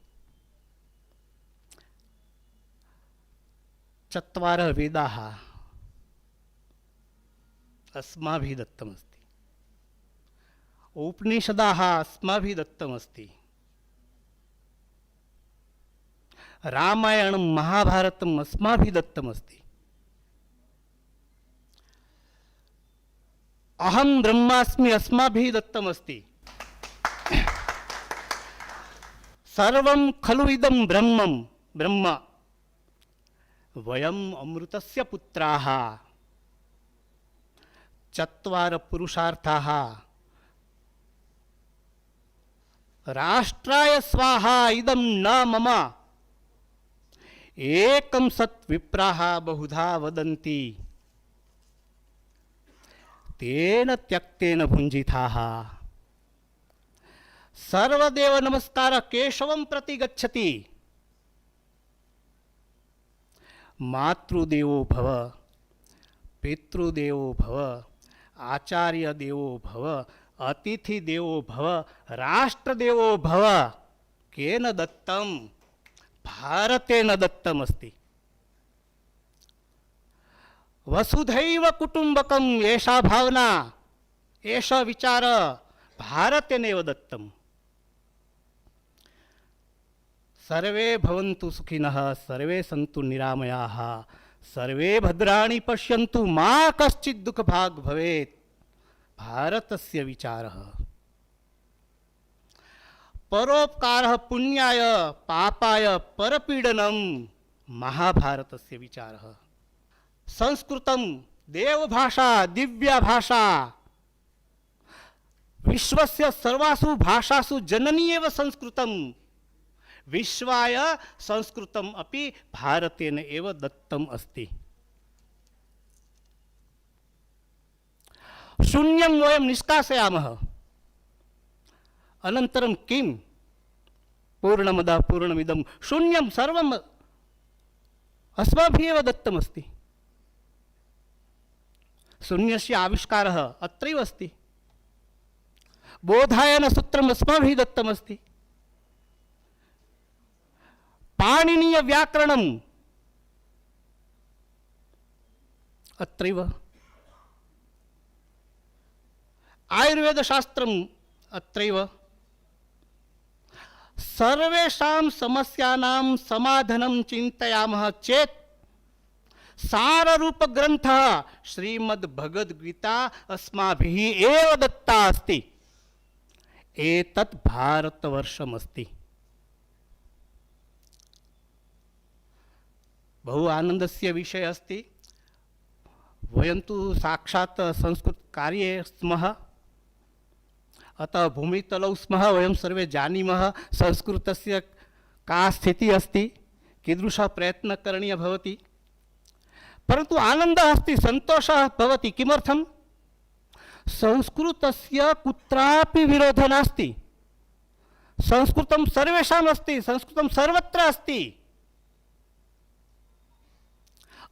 S7: चत्वारः वेदाः अस्माभिः दत्तमस्ति, उपनिषदाः अस्माभिः दत्तमस्ति, रामायणं महाभारतम् अस्माभिः दत्तमस्ति। अहं ब्रह्मास्मि अस्माभिः दत्तमस्ति। सर्वं खलु इदं ब्रह्मं ब्रह्म, वयम् अमृतस्य पुत्राः। चत्वार पुरुषार्थाः, राष्ट्राय स्वाहा इदं न मम, एकं सत् विप्राः बहुधा वदन्ति। तेन त्यक्तेन भुञ्जिताः। सर्वदेव नमस्कार केशवं प्रति गच्छति। मातृदेवो भव, पितृदेवो भव, आचार्य देवो भव, अतिथि देवो भव, राष्ट्रदेवो भव। केन दत्तं? भारतेन दत्तमस्ति। वसुधैव कुटुम्बकम् एषा भावना, एषः विचार भारतेनैव दत्तम्। सर्वे भवन्तु सुखिनः, सर्वे सन्तु निरामयाः, सर्वे भद्राणि पश्यन्तु, मा कश्चित् दुःखभाग् भवेत्। भारतस्य विचारः। परोपकारः पुण्याय पापाय परपीडनं, महाभारतस्य विचारः। संस्कृतं देवभाषा, दिव्या भाषा, विश्वस्य सर्वासु भाषासु जननी एव संस्कृतं। विश्वाय संस्कृतम् अपि भारतेन एव दत्तम् अस्ति। शून्यं वयं निष्कासयामः, अनन्तरं किं? पूर्णमदः पूर्णमिदं, शून्यं सर्वम् अस्माभिः एव दत्तमस्ति। शून्यस्य आविष्कारः अत्रैव अस्ति। बोधायन सूत्रम् अस्माभिः दत्तमस्ति। पाणिनीय व्याकरणम् अत्रैव। आयुर्वेद शास्त्रम् अत्रैव। सर्वेषां समस्यानां समाधानं चिन्तयामः चेत् साररूप ग्रन्थः श्रीमद् भगवद्गीता अस्माभिः एव दत्ता अस्ति। एतत् भारतवर्षमस्ति। बहु आनन्दस्य विषयः अस्ति। वयं तु साक्षात् संस्कृतकार्ये स्मः, अतः भूमितलौ स्मः। वयं सर्वे जानीमः संस्कृतस्य का स्थितिः अस्ति, कीदृशः प्रयत्नः करणीयः भवति। परन्तु आनन्दः अस्ति, सन्तोषः भवति। किमर्थं? संस्कृतस्य कुत्रापि विरोधः नास्ति। संस्कृतं सर्वेषाम् अस्ति, संस्कृतं सर्वत्र अस्ति।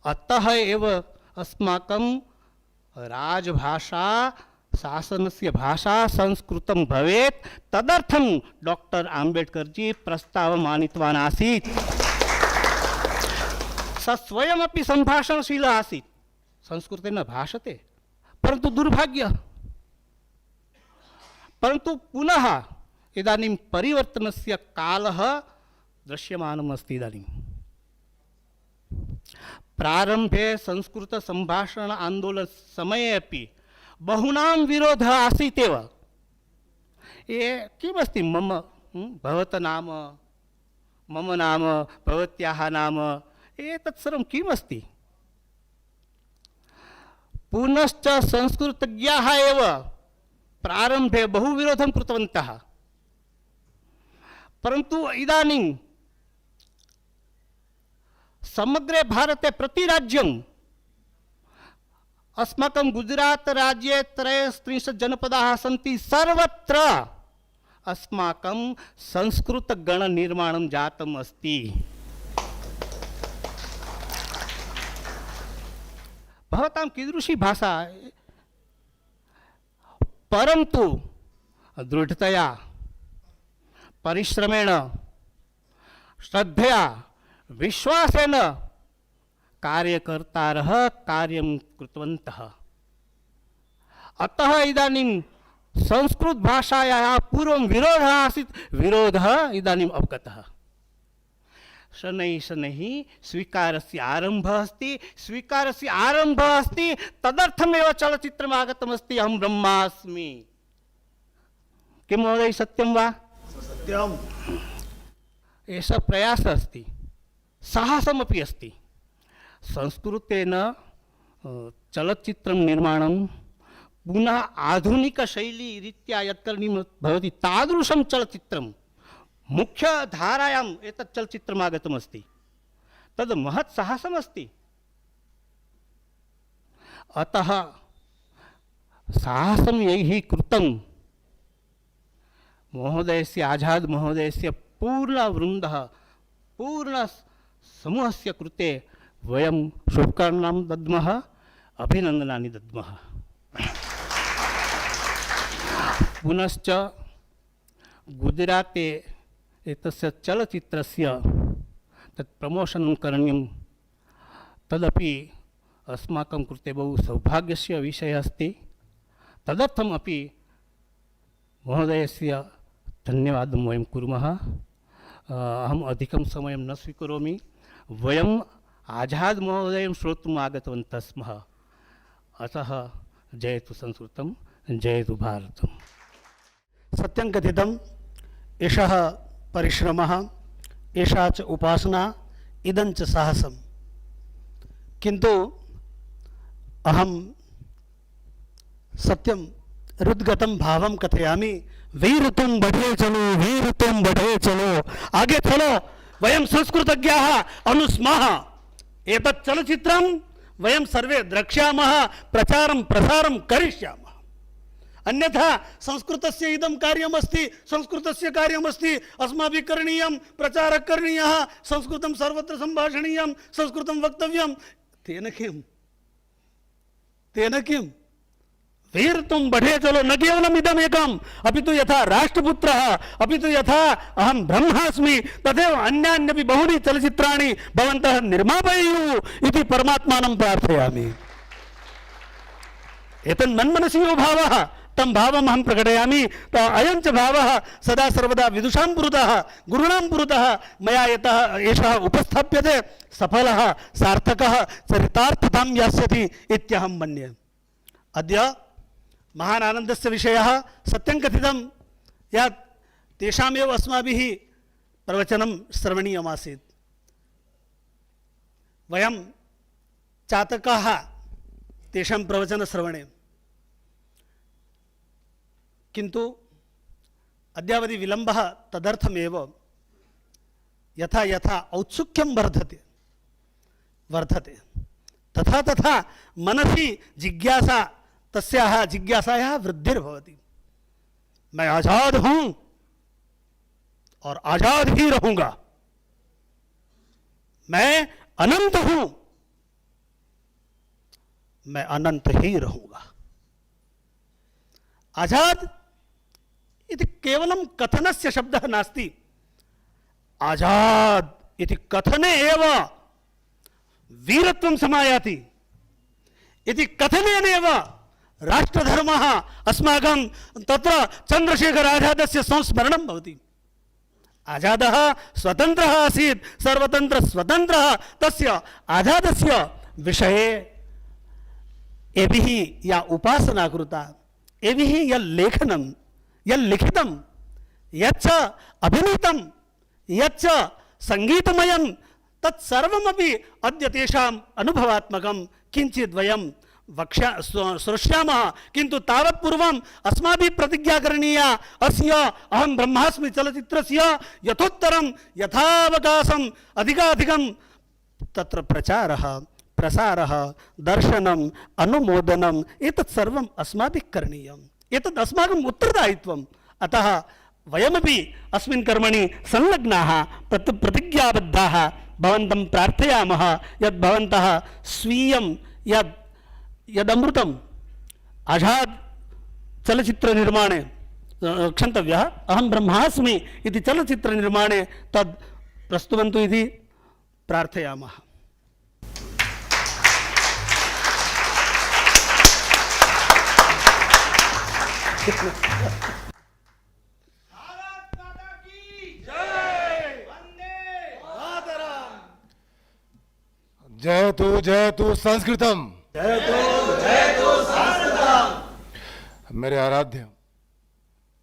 S7: अतः एव अस्माकं राजभाषा, शासनस्य भाषा संस्कृतं भवेत्। तदर्थं डॉक्टर आम्बेडकर जी प्रस्तावम् आनीतवान् आसीत्। स स्वयमपि सम्भाषणशीलः आसीत्, संस्कृतेन भाषते, परन्तु दुर्भाग्यः। परन्तु पुनः इदानीं परिवर्तनस्य कालः दृश्यमानम् अस्ति। इदानीं प्रारम्भे संस्कृत सम्भाषण आन्दोलन समये अपि बहूनां विरोधः आसीत् एव। ये किमस्ति मम भवतः नाम, मम नाम, भवत्याः नाम, एतत् सर्वं किमस्ति? पुनश्च संस्कृतज्ञाः एव प्रारम्भे बहु विरोधं कृतवन्तः। परन्तु इदानीं समग्रे भारते प्रतिराज्यम्, अस्माकं गुजरात राज्ये 33 जनपदाः सन्ति, सर्वत्र अस्माकं संस्कृतगणनिर्माणं जातम् अस्ति। भवतां कीदृशी भाषा, परन्तु दृढतया, परिश्रमेण, श्रद्धया, विश्वासेन कार्यकर्तारः कार्यं कृतवन्तः। अतः इदानीं संस्कृत भाषायाः पूर्वं विरोधः आसीत्, विरोधः इदानीम् अवगतः। शनैः शनैः स्वीकारस्य आरम्भः अस्ति, स्वीकारस्य आरम्भः अस्ति। तदर्थमेव चलच्चित्रम् आगतमस्ति, अहं ब्रह्मास्मि। किं महोदय, सत्यं वा?
S2: सत्यम्।
S7: एषः प्रयासः अस्ति, साहसमपि अस्ति। संस्कृतेन चलच्चित्रं निर्माणं पुनः आधुनिकशैलीरीत्या यत् करणीयं भवति, तादृशं चलच्चित्रं मुख्यधारायाम् एतत् चलच्चित्रम् आगतमस्ति। तद् महत् साहसमस्ति। अतः साहसं यैः कृतं महोदयस्य आझाद महोदयस्य पूर्णवृन्दः पूर्णसमूहस्य कृते वयं शुभकामनां दद्मः, अभिनन्दनानि दद्मः। पुनश्च गुजराते एतस्य चलचित्रस्य तत् प्रमोशनं करणीयं, तदपि अस्माकं कृते बहु सौभाग्यस्य विषयः अस्ति। तदर्थमपि महोदयस्य धन्यवादं वयं कुर्मः। अहम् अधिकं समयं न स्वीकरोमि। वयम् आझाद महोदयं श्रोतुम् आगतवन्तः स्मः। अतः जयतु संस्कृतं, जयतु भारतम्।
S2: सत्यं कथितम्, एषः परिश्रमः, एषा च उपासना, इदं च साहसम्। किन्तु अहं सत्यं हृद्गतं भावं कथयामि। वीर तुम बढ़े चलो, वीर तुम बढ़े चलो, आगे चलो, वयं संस्कृतज्ञाः अनुस्मः। एतत् चलचित्रं वयं सर्वे द्रक्ष्यामः, प्रचारं प्रसारं करिष्यामः। अन्यथा संस्कृतस्य इदं कार्यमस्ति, संस्कृतस्य कार्यमस्ति, अस्माभिः करणीयं, प्रचारः करणीयः, संस्कृतं सर्वत्र सम्भाषणीयं, संस्कृतं वक्तव्यं। तेन किं, तेन किं? वीर तुम बढ़े चलो, न केवलम् इदमेकम्, अपि तु यथा राष्ट्रपुत्रः, अपि तु यथा अहं ब्रह्मास्मि, तथैव अन्यान्यपि बहूनि चलचित्राणि भवन्तः निर्मापयेयुः इति परमात्मानं प्रार्थयामि। एतन् मन्मनसि यो भावः, तं भावम् अहं प्रकटयामि। अयं च भावः सदा सर्वदा विदुषां पुरतः, गुरूणां पुरतः मया यतः एषः उपस्थाप्यते, सफलः सार्थकः चरितार्थतां यास्यति इत्यहं मन्ये। अद्य महान् आनन्दस्य विषयः सत्यं कथितं यत् तेषामेव अस्माभिः प्रवचनं श्रवणीयमासीत्। वयं चातकाः तेषां प्रवचनश्रवणे, किन्तु अद्यावधि विलम्बः तदर्थमेव यथा यथा औत्सुक्यं वर्धते तथा तथा मनसि जिज्ञासा, तस्याः जिज्ञासायाः वृद्धिर्भवति। मैं आजाद हूं और आजाद ही रहूंगा, मैं अनंत हूं, मैं अनंत ही रहूंगा। आजाद इति केवलं कथनस्य शब्दः नास्ति। आजाद इति कथने एव वीरत्वं समायाति। इति कथनेनैव राष्ट्रधर्मः अस्माकं तत्र चन्द्रशेखर आजादस्य संस्मरणं भवति। आजादः स्वतन्त्रः आसीत्, सर्वतन्त्र स्वतन्त्रः। तस्य आजादस्य विषये एभिः या उपासना कृता, एभिः यल्लेखनं, यल्लिखितं, यच्च अभिनीतं, यच्च सङ्गीतमयं, तत्सर्वमपि अद्य तेषाम् अनुभवात्मकं किञ्चित् वयं श्रोष्यामः। किन्तु तावत् पूर्वम् अस्माभिः प्रतिज्ञा करणीया। अस्य अहं ब्रह्मास्मि चलचित्रस्य यथोत्तरं यथावकाशम् अधिकाधिकं तत्र प्रचारः, प्रसारः, दर्शनम्, अनुमोदनम्, एतत् सर्वम् अस्माभिः करणीयम्। एतत् अस्माकम् उत्तरदायित्वम्। अतः वयमपि अस्मिन् कर्मणि संलग्नाः, प्रतिज्ञाबद्धाः भवन्तं प्रार्थयामः यत् भवन्तः स्वीयं यदमृतम् आझाद चलचित्र निर्माणे, क्षन्तव्यः, अहं ब्रह्मास्मि इति चलचित्र निर्माणे तद् प्रस्तुवन्तु इति प्रार्थयामः।
S8: जयतु संस्कृतम, मेरे आराध्य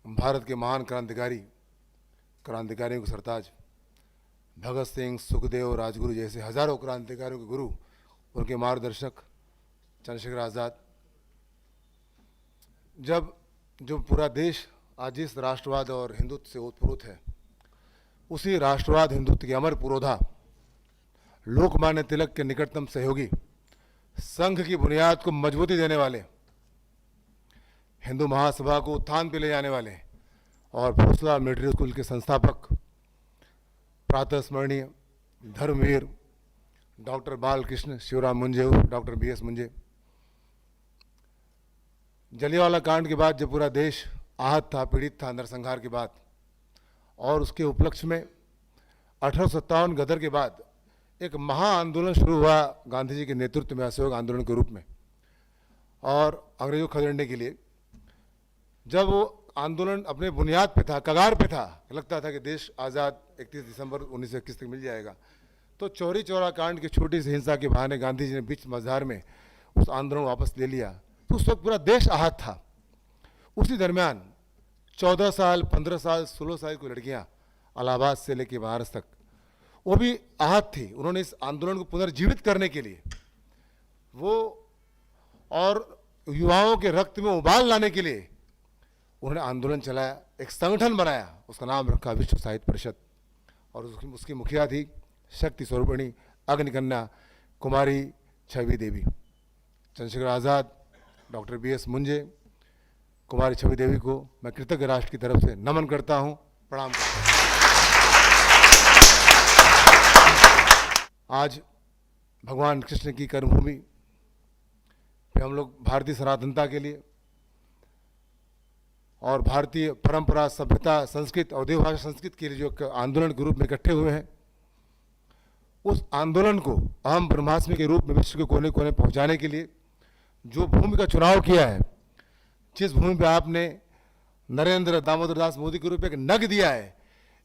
S8: भारत के महान क्रांतिकारियों के सरताज भगत सिंह, सुखदेव, राजगुरु जैसे हजारों क्रांतिकारियों के गुरु, उनके मार्गदर्शक चंद्रशेखर आज़ाद। जो पूरा देश आज इस राष्ट्रवाद और हिंदुत्व से ओतप्रोत है, उसी राष्ट्रवाद हिंदुत्व के अमर पुरोधा लोकमान्य तिलक के निकटतम सहयोगी, संघ की बुनियाद को मजबूती देने वाले हिंदू महासभा को उत्थान पे ले जाने वाले और भोसला मिलिट्री स्कूल के संस्थापक, प्रातः स्मरणीय Dharmveer doctor Balkrishna Shivram Moonje, doctor BS Moonje. Jallianwala कांड के बाद जब पूरा देश आहत था, पीड़ित था नरसंहार के बाद, और उसके उपलक्ष्य में 1857 गदर के बाद एक महा आंदोलन शुरू हुआ गांधी जी के नेतृत्व में, असहयोग आंदोलन के रूप में, और अंग्रेजों को खदेड़ने के लिए। जब वो आंदोलन अपने बुनियाद पे था, कगार पे था, लगता था कि देश आज़ाद 31 दिसंबर 1921 तक मिल जाएगा, तो चौरी चौरा कांड की छोटी सी हिंसा के बहाने गांधी जी ने बीच मझधार में उस आंदोलन को वापस ले लिया। तो उस वक्त पूरा देश आहत था। उसी दरमियान 14 साल, 15 साल, 16 साल की लड़कियां इलाहाबाद से लेकर बनारस तक, वो भी आहत थी। उन्होंने इस आंदोलन को पुनर्जीवित करने के लिए वो और युवाओं के रक्त में उबाल लाने के लिए उन्होंने आंदोलन चलाया, एक संगठन बनाया, उसका नाम रखा विश्व साहित्य परिषद, और उसकी मुखिया थी शक्ति स्वरूपिणी अग्निकन्या कुमारी छवि देवी। चंद्रशेखर आज़ाद, डॉक्टर BS मुंजे, कुमारी छवि देवी को मैं कृतज्ञ राष्ट्र की तरफ से नमन करता हूं, प्रणाम करता हूं। आज भगवान कृष्ण की कर्मभूमि पे हम लोग भारतीय सनातनता के लिए और भारतीय परंपरा, सभ्यता, संस्कृत और देवभाषा संस्कृत के लिए जो एक आंदोलन के रूप में इकट्ठे हुए हैं, उस आंदोलन को अहम ब्रह्मास्मि के रूप में विश्व के कोने कोने पहुंचाने के लिए जो भूमि का चुनाव किया है, जिस भूमि पे आपने नरेंद्र दामोदर दास मोदी के रूप में एक नग दिया है,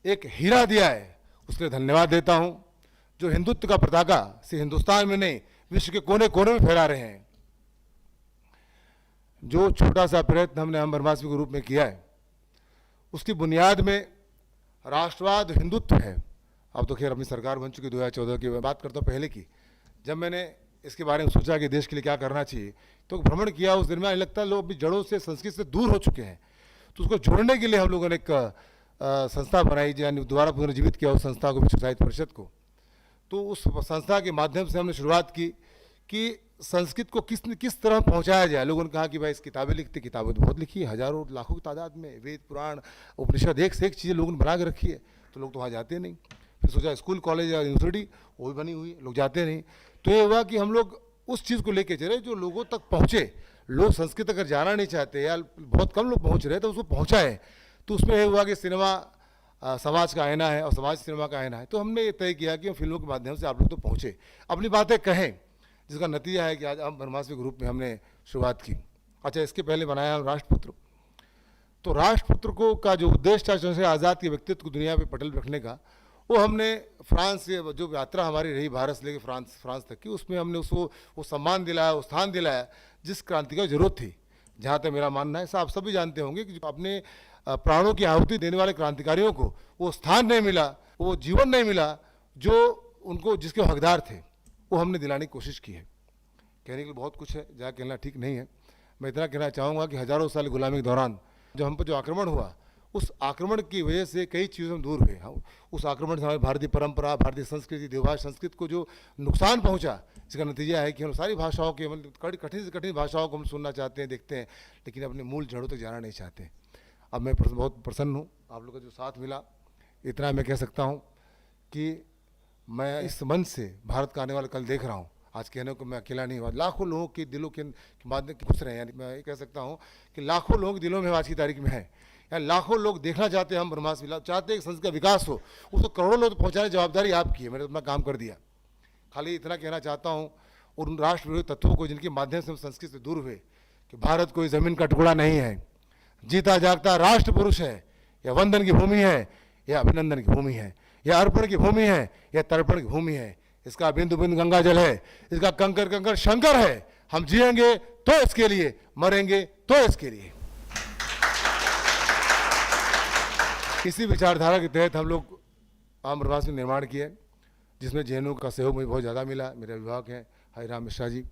S8: एक हीरा दिया है, उसके लिए धन्यवाद देता हूं, जो हिंदुत्व का पताका सिर्फ हिंदुस्तान में नहीं विश्व के कोने कोने में फहरा रहे हैं। जो छोटा सा प्रयत्न हमने अहम ब्रह्मास्मि के रूप में किया है, उसकी बुनियाद में राष्ट्रवाद, हिंदुत्व है। अब तो खैर अपनी सरकार बन चुकी 2014 की, बात करता हूँ पहले की। जब मैंने इसके बारे में सोचा कि देश के लिए क्या करना चाहिए, तो भ्रमण किया। उस दरमियान लगता है लोग अभी जड़ों से, संस्कृत से दूर हो चुके हैं, तो उसको जोड़ने के लिए हम लोगों ने एक संस्था बनाई, यानी दोबारा पुनर्जीवित किया उस संस्था को, विश्व साहित्य परिषद को। तो उस संस्था के माध्यम से हमने शुरुआत की कि संस्कृत को किस तरह पहुंचाया जाए। लोगों ने कहा कि भाई इस किताबें लिखते, किताबें तो बहुत लिखी है, हजारों लाखों की तादाद में, वेद पुराण उपनिषद एक से एक चीज़ें लोगों ने बना के रखी है, तो लोग तो वहाँ जाते नहीं। फिर सोचा स्कूल, कॉलेज या यूनिवर्सिटी वो भी बनी हुई है, लोग जाते नहीं। तो ये हुआ कि हम लोग उस चीज़ को लेके चले जो लोगों तक पहुँचे। लोग संस्कृत अगर जाना नहीं चाहते या बहुत कम लोग पहुँच रहे तो उसको पहुँचाए। तो उसमें यह हुआ कि सिनेमा समाज का आईना है और समाज सिनेमा का आईना है। तो हमने ये तय किया कि हम फिल्मों के माध्यम से आप लोग तो पहुँचे, अपनी बातें कहें, जिसका नतीजा है कि आज हम ब्रह्मास्मि ग्रुप में हमने शुरुआत की। अच्छा, इसके पहले बनाया हम राष्ट्रपुत्र। तो राष्ट्रपुत्र को का जो उद्देश्य था चंद्रशेखर आज़ाद के व्यक्तित्व को दुनिया पे पटल रखने का, वो हमने फ्रांस से जो यात्रा हमारी रही भारत से लेकर फ्रांस तक की, उसमें हमने उसको वो सम्मान दिलाया, वो स्थान दिलाया जिस क्रांति की जरूरत थी। जहाँ तक मेरा मानना है, आप सभी जानते होंगे कि अपने प्राणों की आहुति देने वाले क्रांतिकारियों को वो स्थान नहीं मिला, वो जीवन नहीं मिला जो उनको जिसके हकदार थे, वो हमने दिलाने की कोशिश की है। कहने के लिए बहुत कुछ है, जहाँ कहना ठीक नहीं है। मैं इतना कहना चाहूँगा कि हजारों साल गुलामी के दौरान जो हम पर जो आक्रमण हुआ, उस आक्रमण की वजह से कई चीज़ों में दूर हुए। हम उस आक्रमण से हमारी भारतीय परंपरा, भारतीय संस्कृति, देवभाषा संस्कृत को जो नुकसान पहुंचा, इसका नतीजा है कि हम सारी भाषाओं के, मतलब कठिन से कठिन भाषाओं को हम सुनना चाहते हैं, देखते हैं, लेकिन अपने मूल जड़ों तक जाना नहीं चाहते। अब मैं बहुत प्रसन्न हूँ आप लोगों का जो साथ मिला। इतना मैं कह सकता हूँ कि मैं इस मंच से भारत का आने वाला कल देख रहा हूँ। आज कहने को मैं अकेला नहीं हुआ, लाखों लोगों के दिलों के बाद में खुश रहे हैं। यानी मैं ये कह सकता हूँ कि लाखों लोग दिलों में आज की तारीख में है, या लाखों लोग देखना चाहते हैं हम ब्रह्मास्मि, चाहते हैं कि संस्कृत का विकास हो, उसको करोड़ों लोग पहुँचाने की जवाबदारी आपकी है। मैंने अपना काम कर दिया। खाली इतना कहना चाहता हूँ उन राष्ट्र विरोधी तत्वों को जिनके माध्यम से हम संस्कृत से दूर हुए, कि भारत कोई ज़मीन का टुकड़ा नहीं है, जीता जागता राष्ट्र पुरुष है, या वंदन की भूमि है, या अभिनंदन की भूमि है, या अर्पण की भूमि है, या तर्पण की भूमि है। इसका बिंदु बिंदु गंगा जल है, इसका कंकर कंकर शंकर है। हम जिएंगे तो इसके लिए, मरेंगे तो इसके लिए। इसी विचारधारा के तहत हम लोग आम ब्रह्मास्मि निर्माण किए, जिसमें JNU का सहयोग मुझे बहुत ज़्यादा मिला। मेरे अभिभावक हैं हरिराम मिश्रा जी,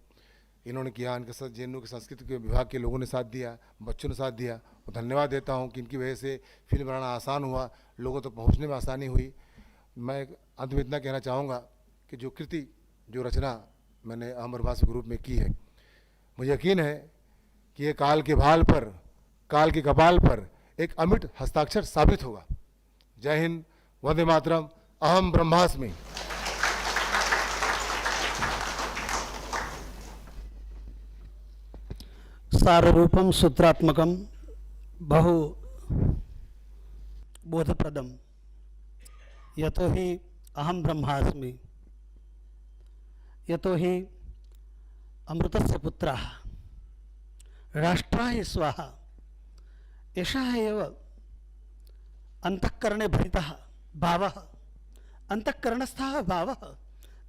S8: इन्होंने किया, इनके साथ JNU के संस्कृत के विभाग के लोगों ने साथ दिया, बच्चों ने साथ दिया। और धन्यवाद देता हूँ कि इनकी वजह से फिल्म बनाना आसान हुआ, लोगों तक पहुँचने में आसानी हुई। मैं अंत में इतना कहना चाहूँगा कि जो कृति, जो रचना मैंने अहम ब्रह्मास्मि ग्रुप में की है, मुझे यकीन है कि ये काल के भाल पर काल के कपाल पर एक अमिट हस्ताक्षर साबित होगा। जय हिंद, वंदे मातरम, अहम ब्रह्मास्मि।
S9: साररूपम सूत्रात्मकम बहु बोधप्रदम यतो हि अहम ब्रह्मास्मि, यतो हि अमृतस्य पुत्रः राष्ट्राय स्वाहा, एषः एव अंतःकरणे भरितः भावः, अंतःकरणस्थः भावः,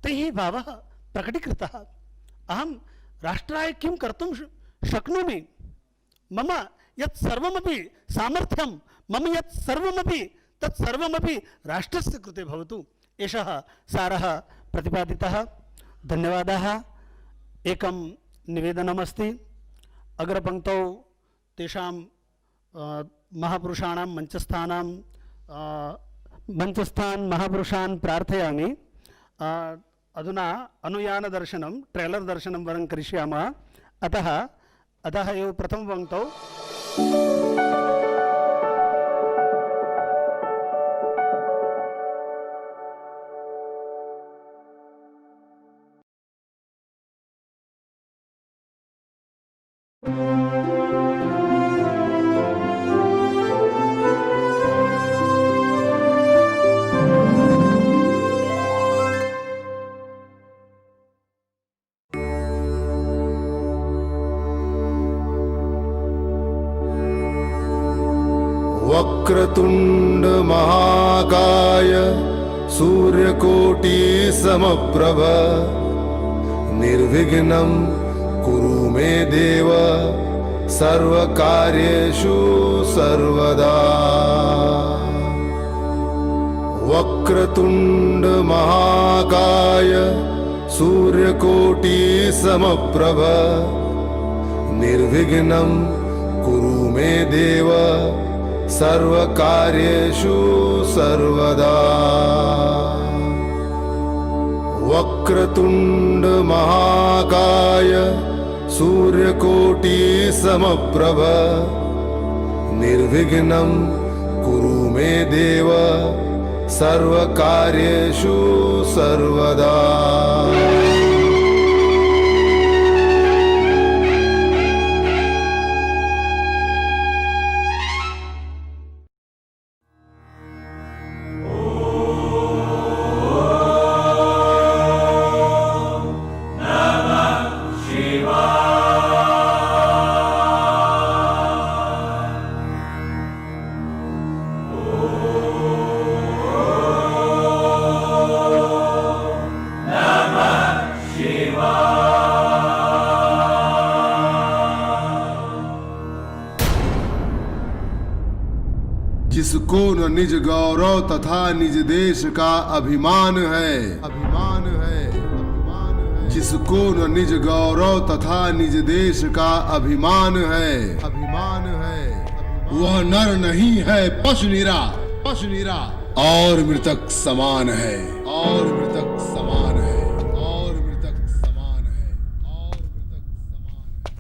S9: तैः भावः प्रकटीकृतः। अहं राष्ट्राय किं कर्तुं शक्नोमि, मम यत् सर्वमपि सामर्थ्यं, मम यत् सर्वमपि तत् सर्वमपि राष्ट्रस्य कृते भवतु, एषः सारः प्रतिपादितः। धन्यवादाः। एकं निवेदनमस्ति, अग्रपङ्क्तौ तेषां महापुरुषाणां मंचस्थान् महापुरुषान् प्रार्थयामि। अधुना अनुयानदर्शनं, ट्रेलर् दर्शनं वरं करिष्यामः। अतः एव प्रथमपङ्क्तौ
S10: वक्रतुंड महाकाय सूर्यकोटि समप्रभ निर्विघ्नं कुरु मे देव सर्वकार्येषु सर्वदा। वक्रतुंड महाकाय सूर्यकोटि समप्रभ निर्विघ्नं कुरु मे देव सर्वकार्येषु सर्वदा। वक्रतुंड महाकाय सूर्यकोटि समप्रभ निर्विघ्नं कुरु मे देव सर्वकार्येषु सर्वदा। जिसको न निज गौरव तथा निज देश का अभिमान है, अभिमान है, अभिमान है। जिसको न निज गौरव तथा निज देश का अभिमान है, अभिमान है, वह नर नहीं है पशु निरा, पशु निरा और मृतक समान है, और मृतक समान है, और मृतक समान है, और मृतक समान है।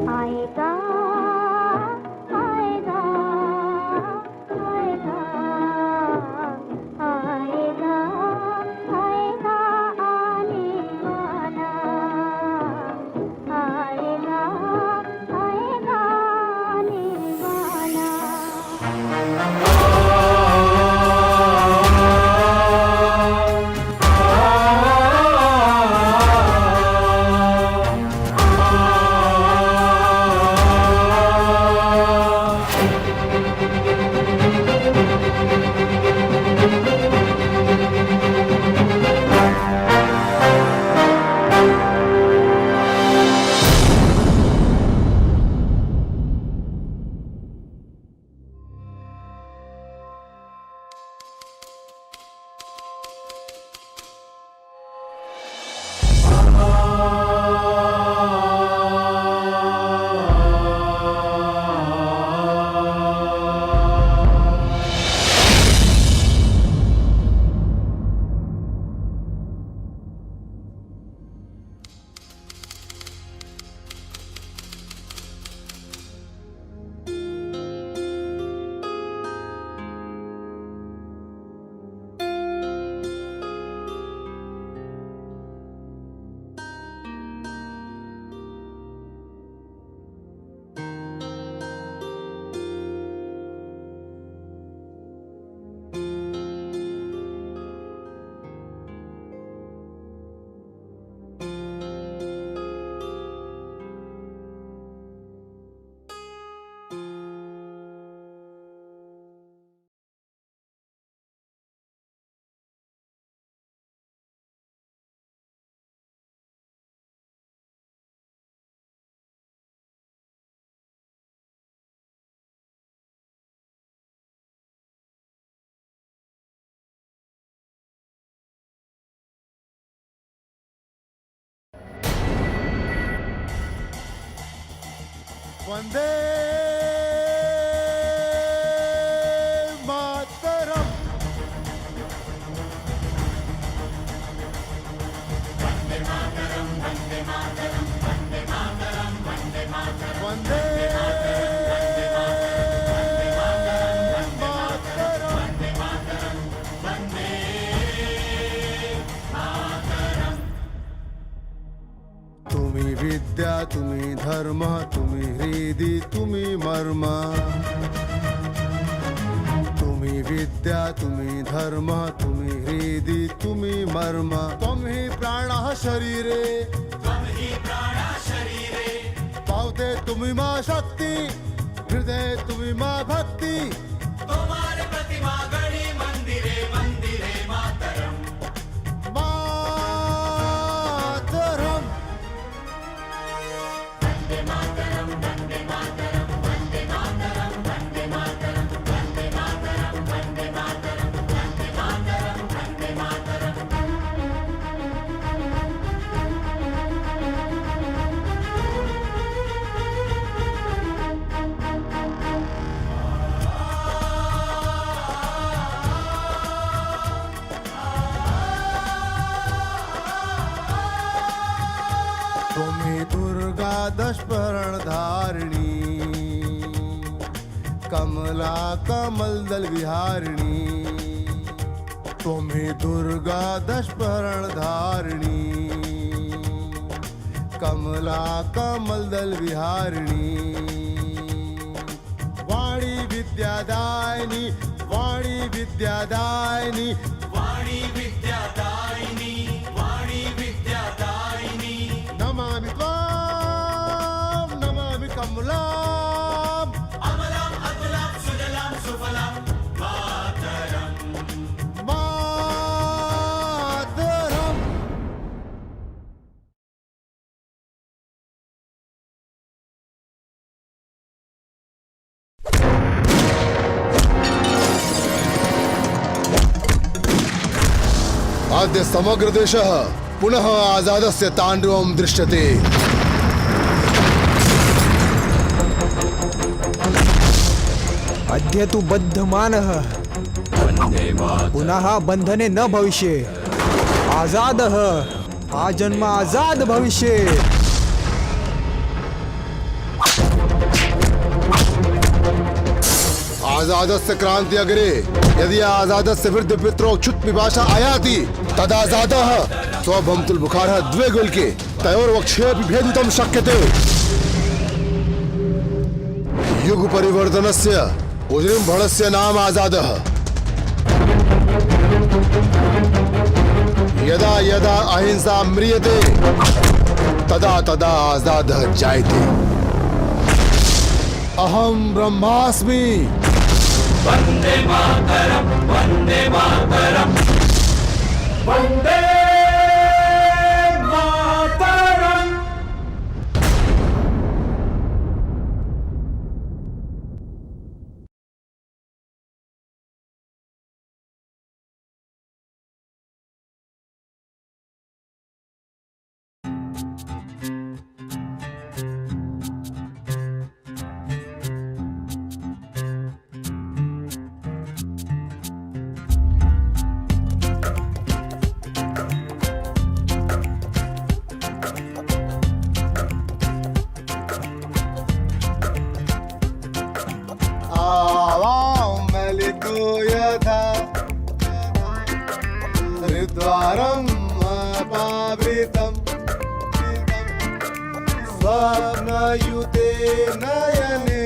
S11: आएगा
S10: वंदे मातरम। वंदे तुम्ही विद्या तुम्ही धर्म तुम्ही हृदि तुम्ही मर्म। तुम्ही विद्या तुम्ही धर्म तुम्ही हृदि तुम्ही मर्म। त्वं हि प्राणः शरीरे पावते तुम्ही मा शक्ति हृदय तुम्ही मा भक्ति।
S11: तुम्हारे प्रतिमा गणी मंदिरे मंदिरे मातरम।
S10: मातरम।
S11: वंदे मातरम वंदे मातरम वंदे मातरम वंदे मातरम वंदे मातरम वंदे मातरम वंदे मातरम वंदे मातरम।
S10: तुम्ही दुर्गा दशपर्ण धारिणी कमला कमल दल विहारिणी। तुम्ही दुर्गा दशपर्ण धारिणी कमला कमल दल विहारिणी। वाणी विद्यादायिनी वाणी विद्यादायिनी
S11: वाणी विद्यादायिनी वाणी विद्यादायिनी।
S10: नमामि त्वां नमामि कमलाम्।
S11: अमलां अतुलां सुजलां सुफलां मातरम।
S10: मातरम्। अद्य समग्र देशः पुनः आजादस्य ताण्डवं दृश्यते।
S12: अद्य तु बद्धमानः पुनः बंधने न भविष्ये। आजादः आजन्म आजाद भविष्ये।
S10: आजादस्य क्रांति अग्रे यदि आजादस्य वृद्ध पित्रो क्षुत पिपाशा आयाति तदाजादः स्वभमतुल बुखारः द्वे गुल्के तयोर्वक्षेऽपि भेदितुं शक्यते। युग परिवर्तनस्य उजृम्भणस्य नाम आजादः। यदा यदा अहिंसा म्रियते तदा तदा आजादः जायते। अहं ब्रह्मास्मि।
S11: वंदे मातरम वंदे मातरम वंदे मातरम।
S10: यथा हृद्वारम् अपावृतम् स्वप्नयुते नयने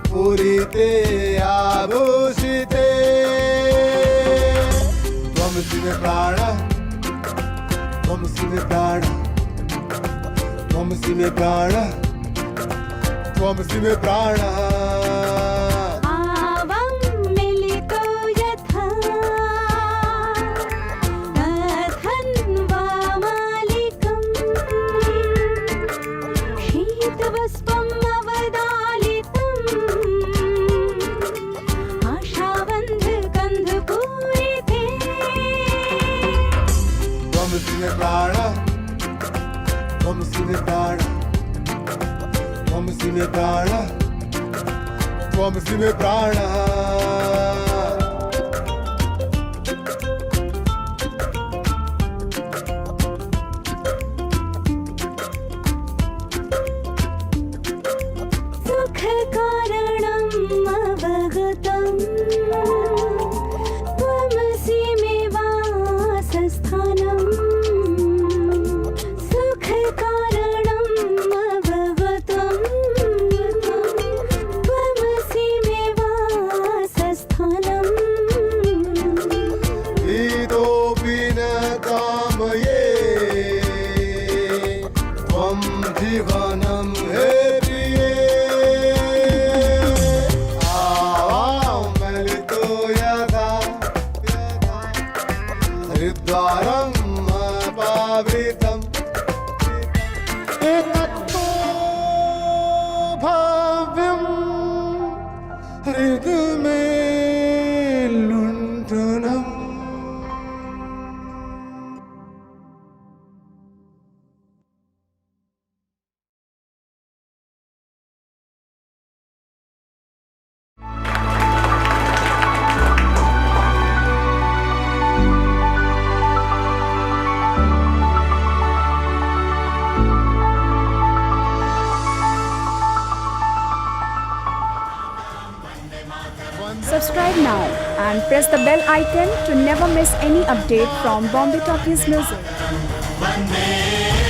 S10: पूरिते आभूषिते। त्वमसि मे प्राणः त्वमसि मे प्राणः त्वमसि मे प्राणः त्वमसि मे प्राणः। त्वमसि मे प्राणः त्वमसि मे प्राणः त्वमसि मे प्राणः त्वमसि मे प्राणः
S11: सुखकारणम् अवगतम् त्वमसि मे वासस्थानम् सुखकारणम् अवगतम् त्वमसि मे वासस्थानम्
S10: इतोऽपि न कामये त्वं जीवनं हे प्रिये आवां मिलितो यथा हरिद्वारम् अपावृतम् एतत्तो भाव्यं हृदि मे लुण्ठनम्
S1: Subscribe now and press the bell icon to never miss any update from Bombay Talkies Music.
S11: Vande